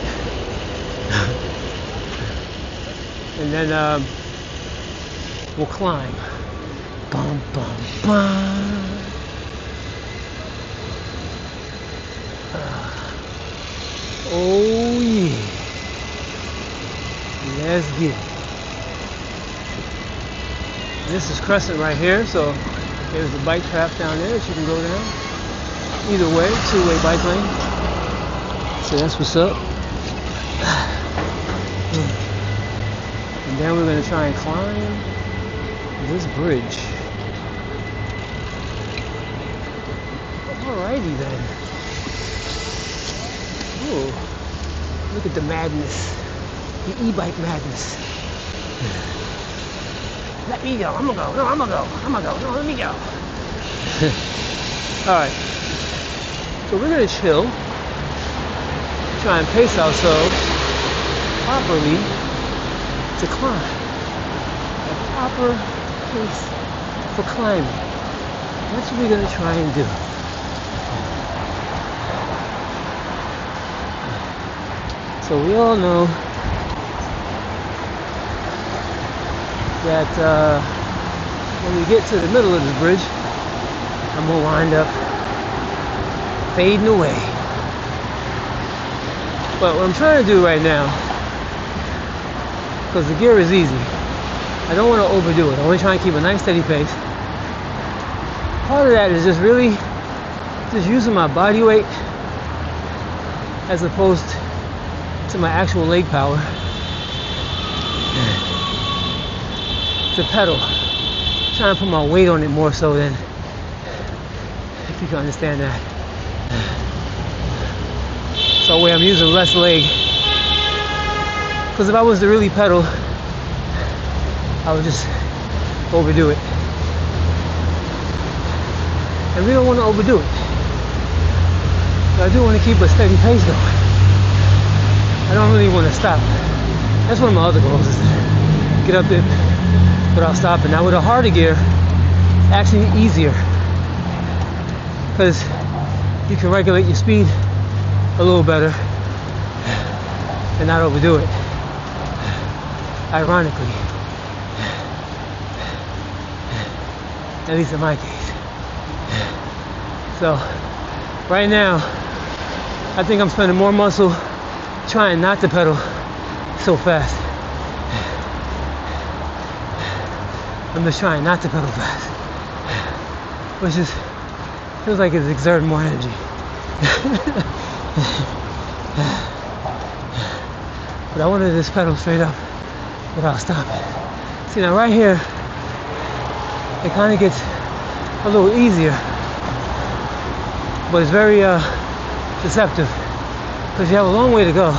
S1: And then we'll climb. Bum, bum, bum. Oh yeah. Let's get it. This is Crescent right here, so there's the bike path down there that you can go down. Either way, two-way bike lane. So that's what's up. And then we're gonna try and climb this bridge. Alrighty then. Ooh, look at the madness. The e-bike madness. Let me go. I'm gonna go. No, I'm gonna go. I'm gonna go. No, let me go. Alright. So we're gonna chill. Try and pace ourselves properly to climb. A proper pace for climbing. That's what we're gonna try and do. So we all know that when we get to the middle of the bridge, I'm gonna wind up fading away. But what I'm trying to do right now, because the gear is easy, I don't want to overdo it. I want to try and keep a nice steady pace. Part of that is just really just using my body weight as opposed to my actual leg power to pedal. Trying to put my weight on it more so than, if you can understand that. So that way I'm using less leg. Because if I was to really pedal, I would just overdo it. And we don't want to overdo it. But I do want to keep a steady pace going. I don't really want to stop. That's one of my other goals, is to get up there without stopping. Now with a harder gear, it's actually easier, because you can regulate your speed a little better and not overdo it. Ironically, at least in my case. So right now, I think I'm spending more muscle trying not to pedal so fast. I'm just trying not to pedal fast, which is Feels like it's exerting more energy. But I wanted to just pedal straight up without stopping. See, now right here, it kind of gets a little easier, but it's very deceptive because you have a long way to go.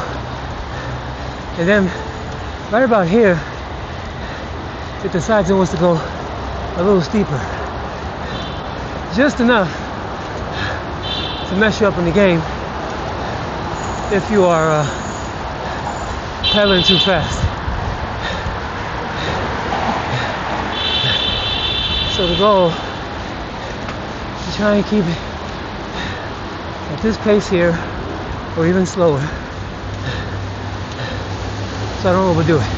S1: And then right about here, it decides it wants to go a little steeper. Just enough to mess you up in the game if you are pedaling too fast. So the goal is to try and keep it at this pace here or even slower so I don't overdo it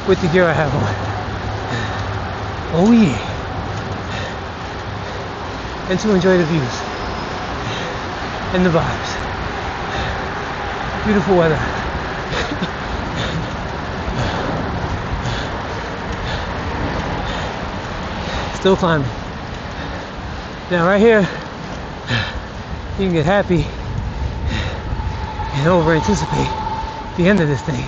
S1: with the gear I have on. Oh yeah. And to enjoy the views and the vibes. Beautiful weather. Still climbing. Now right here, you can get happy and over anticipate the end of this thing.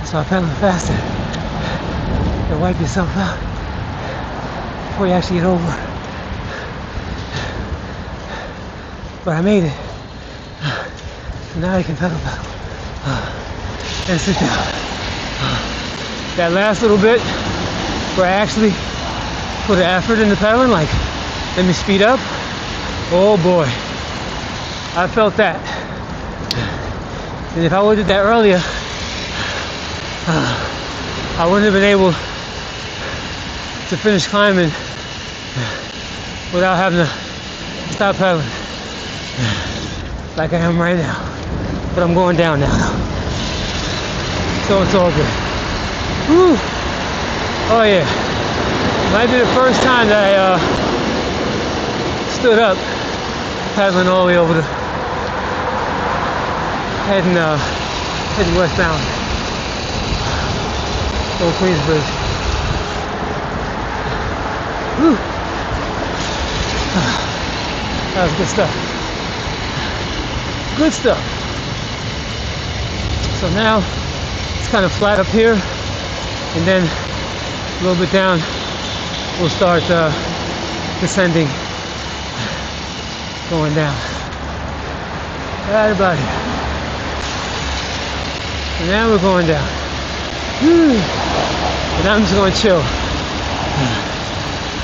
S1: Start pedaling faster and wipe yourself out before you actually get over. But I made it. So now I can pedal and sit down. That last little bit where I actually put an effort into pedaling, like let me speed up. Oh boy, I felt that. And if I would have did that earlier, I wouldn't have been able to finish climbing without having to stop pedaling like I am right now. But I'm going down now, so it's all good. Woo! Oh yeah, might be the first time that I stood up pedaling all the way over the heading westbound. Over Queensbridge. Woo! That was good stuff. Good stuff. So now it's kind of flat up here, and then a little bit down we'll start descending, going down. Right about here. And now we're going down. And I'm just gonna chill.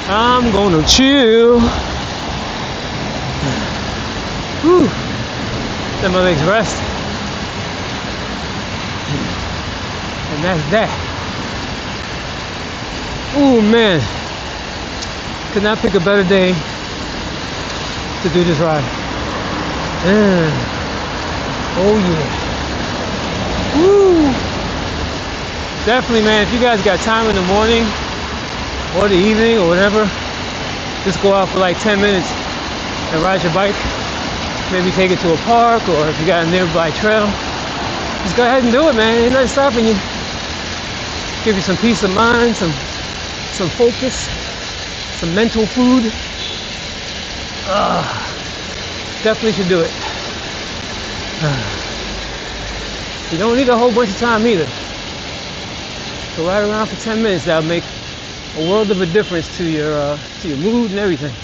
S1: I'm gonna chill. Whew. Let my legs rest. And that's that. Oh man. Could not pick a better day to do this ride. Oh yeah. Woo! Definitely, man, if you guys got time in the morning or the evening or whatever, just go out for like 10 minutes and ride your bike. Maybe take it to a park, or if you got a nearby trail, just go ahead and do it, man. Ain't nothing stopping you. Give you some peace of mind, some focus, some mental food. Definitely should do it. You don't need a whole bunch of time either. So ride around for 10 minutes. That'll make a world of a difference to your mood and everything.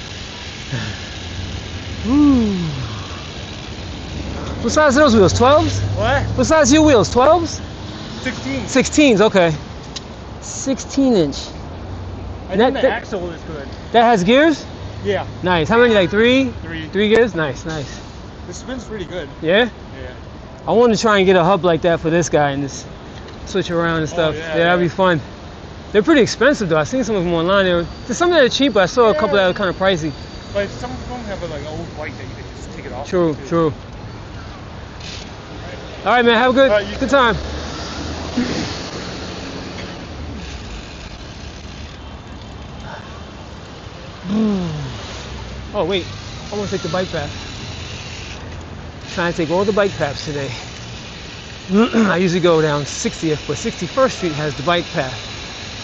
S1: Ooh. What size are those wheels? 12s?
S2: What?
S1: What size are your wheels? 12s?
S2: 16.
S1: 16s, okay. 16-inch.
S2: I think the axle is good.
S1: That has gears?
S2: Yeah.
S1: Nice. How many? Like three?
S2: Three.
S1: 3 gears? Nice, nice.
S2: The spin's pretty good.
S1: Yeah?
S2: Yeah.
S1: I want to try and get a hub like that for this guy and just switch around and stuff.
S2: Yeah,
S1: that'd be fun. They're pretty expensive though. I've seen some of them online. There's some that are cheap, but I saw a couple that are kind of pricey.
S2: But some of them have like an old bike that you can just take it off.
S1: True, true. All right, man. Have a good time. Oh wait, I want to take the bike path. Trying to take all the bike paths today. I usually go down 60th, but 61st Street has the bike path.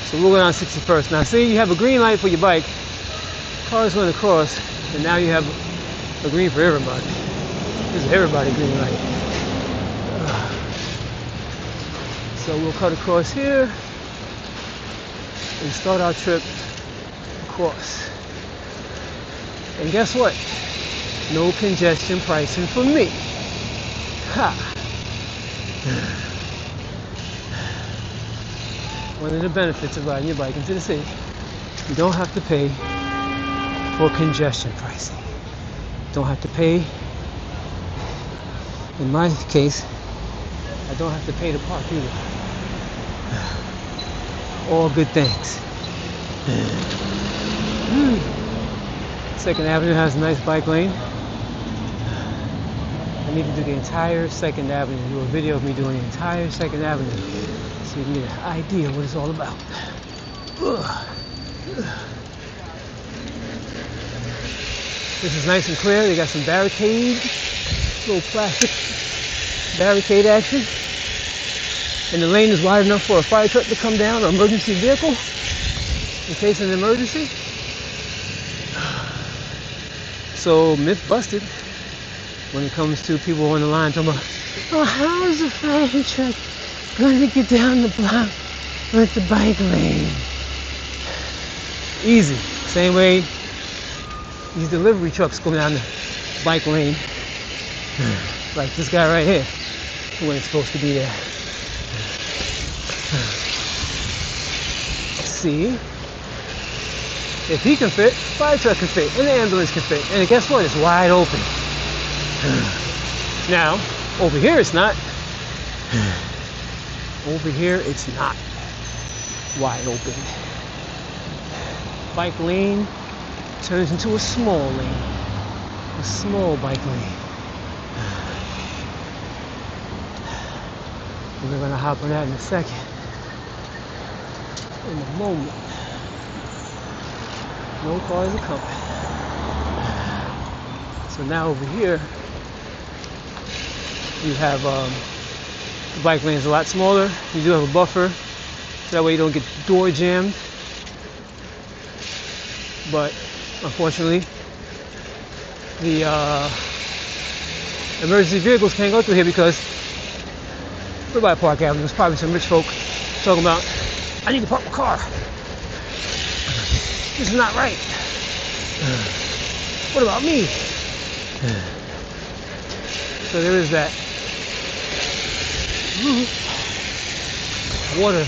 S1: So we'll go down 61st. Now see, you have a green light for your bike, cars going across, and now you have a green for everybody. This is everybody green light. So we'll cut across here and start our trip across. And guess what? No congestion pricing for me. Ha! One of the benefits of riding your bike into the city, you don't have to pay for congestion pricing. Don't have to pay. In my case, I don't have to pay to park either. All good things. Second Avenue has a nice bike lane. I need to do the entire Second Avenue, do a video of me doing the entire Second Avenue so you can get an idea what it's all about. This is nice and clear. They got some barricade, little plastic barricade action. And the lane is wide enough for a fire truck to come down, or emergency vehicle, in case of an emergency. So, myth busted when it comes to people on the line talking about, oh, how's the fire truck going to get down the block with the bike lane? Easy. Same way these delivery trucks go down the bike lane. Like this guy right here, who ain't supposed to be there. See, if he can fit, fire truck can fit, and the ambulance can fit. And guess what? It's wide open. Now, over here it's not. Over here it's not wide open. Bike lane turns into a small lane. A small bike lane. And we're gonna hop on that in a second. In a moment. No cars are coming. So now over here, you have the bike lane is a lot smaller. You do have a buffer, so that way you don't get the door jammed. But unfortunately, the emergency vehicles can't go through here because we're by Park Avenue. There's probably some rich folk talking about, I need to park my car. This is not right. What about me? So there is that. Water.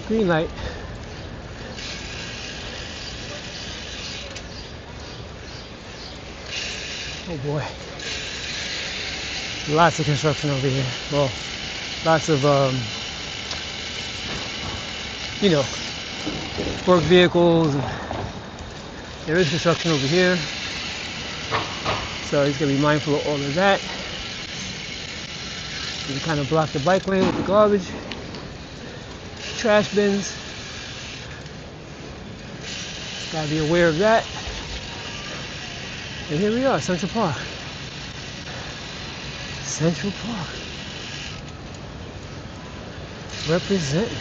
S1: Green light. Oh boy. Lots of construction over here. Well, lots of, work vehicles. There is construction over here. So he's going to be mindful of all of that. You can kind of block the bike lane with the garbage. Trash bins. Got to be aware of that. And here we are, Central Park. Central Park. Representing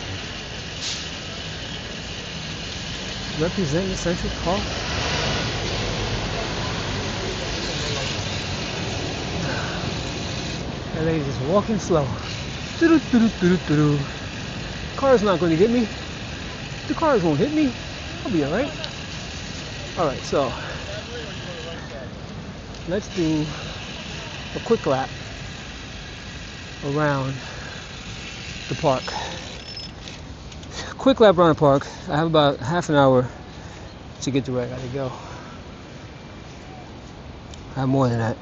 S1: Central Park. That lady's just walking slow. Doo-doo-doo-doo-doo-doo. Car's not going to get me. The cars won't hit me. I'll be alright. Alright, so let's do a quick lap around the park. Quick lap around the park. I have about half an hour to get to where I gotta go. I have more than that.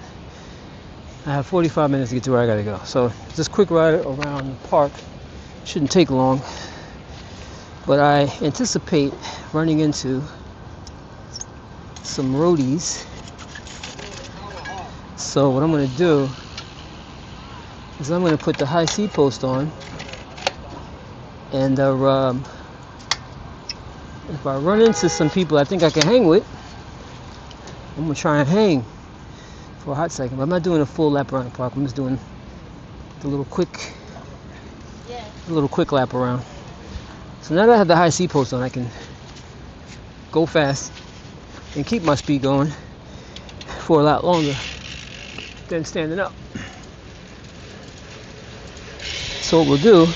S1: I have 45 minutes to get to where I gotta go. So just quick ride around the park. Shouldn't take long. But I anticipate running into some roadies. So what I'm going to do is I'm going to put the high seat post on, and if I run into some people I think I can hang with, I'm going to try and hang for a hot second. But I'm not doing a full lap around the park. I'm just doing the little quick lap around. So now that I have the high seat post on, I can go fast and keep my speed going for a lot longer than standing up. So what we'll do,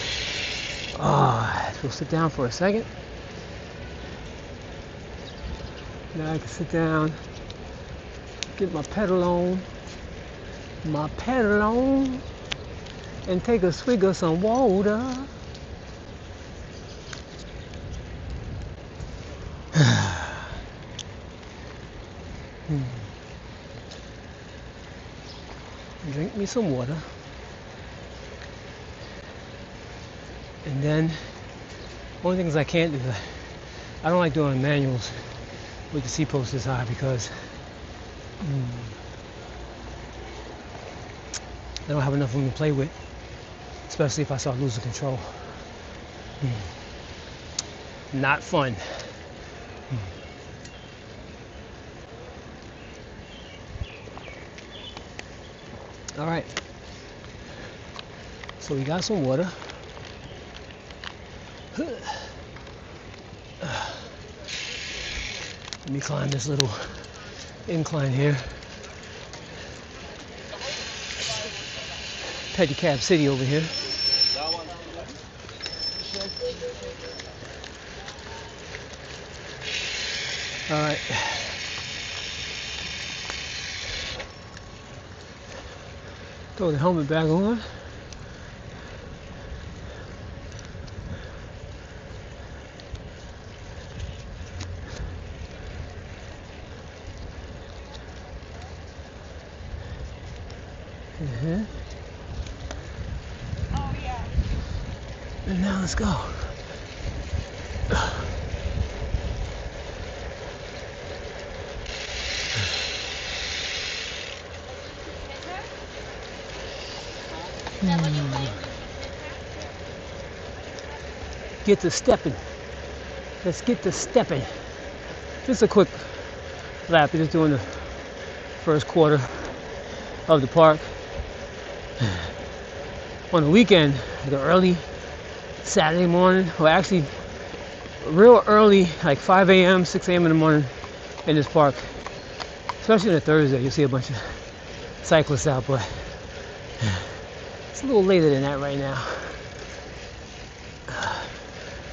S1: we'll sit down for a second. Now I can sit down, get my pedal on, and take a swig of some water. Drink me some water. And then, one of the things I can't do, I don't like doing manuals with the seat post this high because I don't have enough room to play with, especially if I start losing control. Not fun. All right, so we got some water. Let me climb this little incline here. Pedicab City over here. All right. Throw the helmet back on.
S3: Oh yeah.
S1: And now let's go. Get to stepping. Let's get to stepping. Just a quick lap. We're just doing the first quarter of the park. On the weekend, the early Saturday morning, or actually real early, like 5 a.m., 6 a.m. in the morning in this park, especially on a Thursday, you'll see a bunch of cyclists out, but it's a little later than that right now.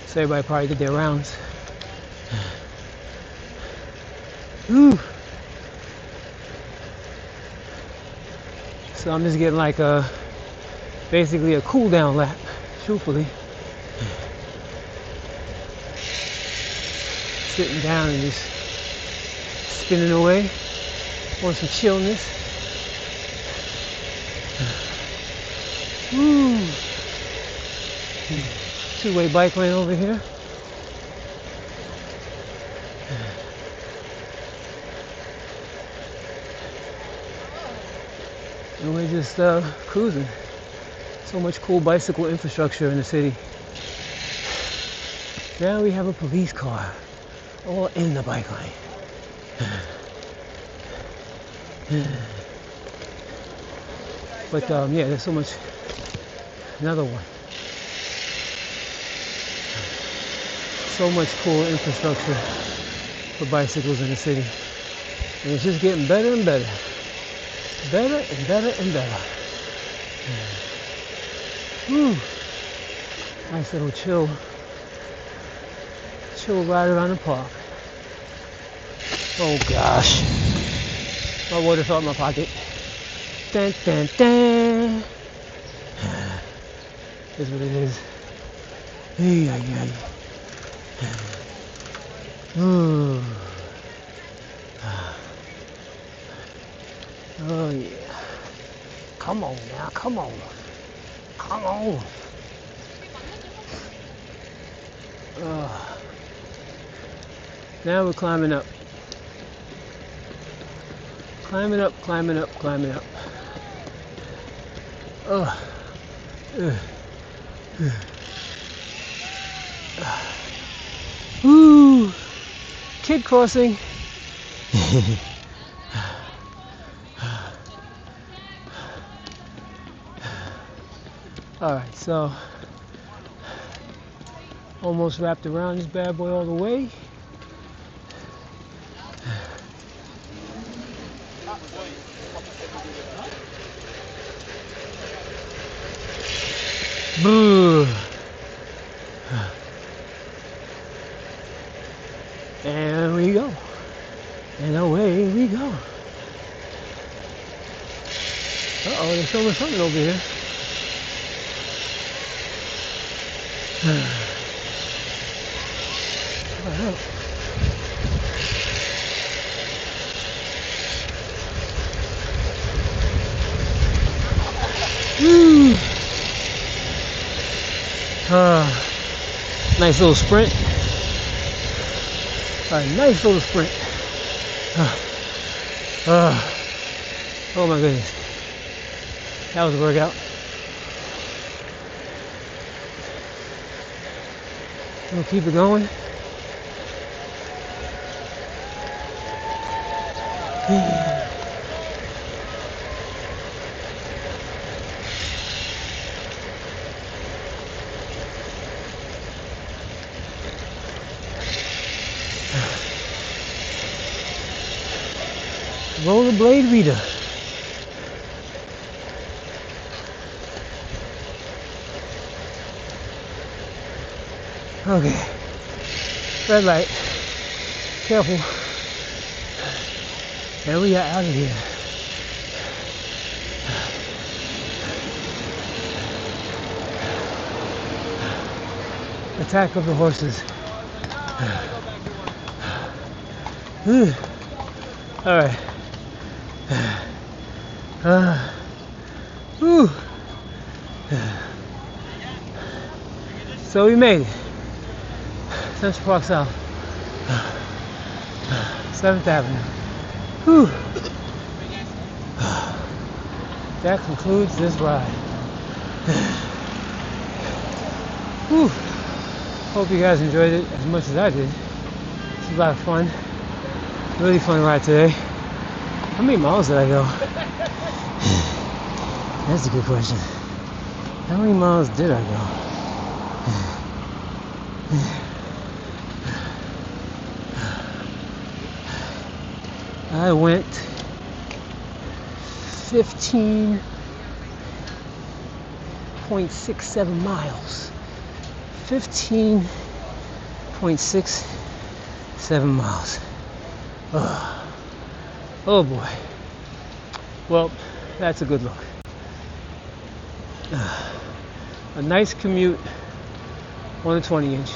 S1: So everybody probably did their rounds. Ooh. So I'm just getting like basically a cool down lap, truthfully. Sitting down and just spinning away on some chillness. Woo. Two-way bike lane over here. And we're just cruising. So much cool bicycle infrastructure in the city. Now we have a police car all in the bike lane. But yeah, there's so much. Another one. So much cool infrastructure for bicycles in the city. And it's just getting better and better. Better and better and better. Whew. Nice little chill ride around the park. Oh gosh. My water fell in my pocket. Dun, dun, dun. That's what it is. Hey, ay, ay. Ooh. Oh yeah. Come on now, come on. Come on. Now we're climbing up. Climbing up, climbing up, climbing up. Woo! Kid crossing. Alright, so almost wrapped around this bad boy all the way. Boo. And we go. And away we go. Uh-oh, they're filming something over here. Alright. Woo! Nice little sprint. A nice little sprint. Oh my goodness. That was a workout. We'll keep it going. Rollerblade reader. Okay. Red light. Careful. And we are out of here. Attack of the horses. All right. So we made it. Central Park South. 7th Avenue. Whew. That concludes this ride. Whew. Hope you guys enjoyed it as much as I did. It's a lot of fun. Really fun ride today. How many miles did I go? That's a good question. How many miles did I go? I went 15.67 miles. 15.67 miles. Oh boy. Well, that's a good look. A nice commute on a 20-inch.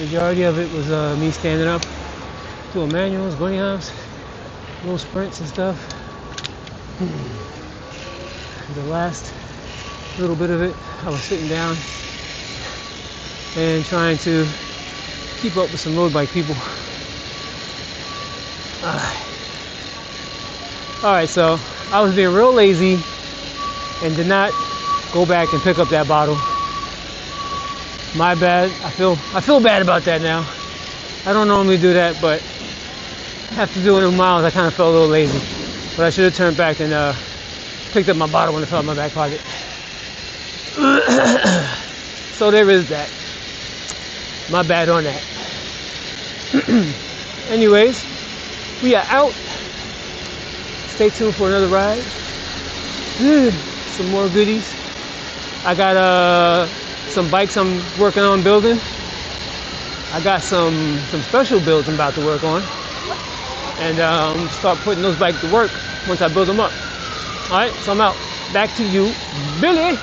S1: Majority of it was me standing up, doing manuals, bunny hops, little sprints and stuff. The last little bit of it, I was sitting down and trying to keep up with some road bike people. Alright, so I was being real lazy and did not go back and pick up that bottle. My bad. I feel bad about that now. I don't normally do that, but after doing the miles, I kind of felt a little lazy. But I should have turned back and picked up my bottle when it fell in my back pocket. So there is that. My bad on that. Anyways, we are out. Stay tuned for another ride. Some more goodies. I got some bikes I'm working on building. I got some special builds I'm about to work on. And start putting those bikes to work once I build them up. Alright, so I'm out. Back to you, Billy.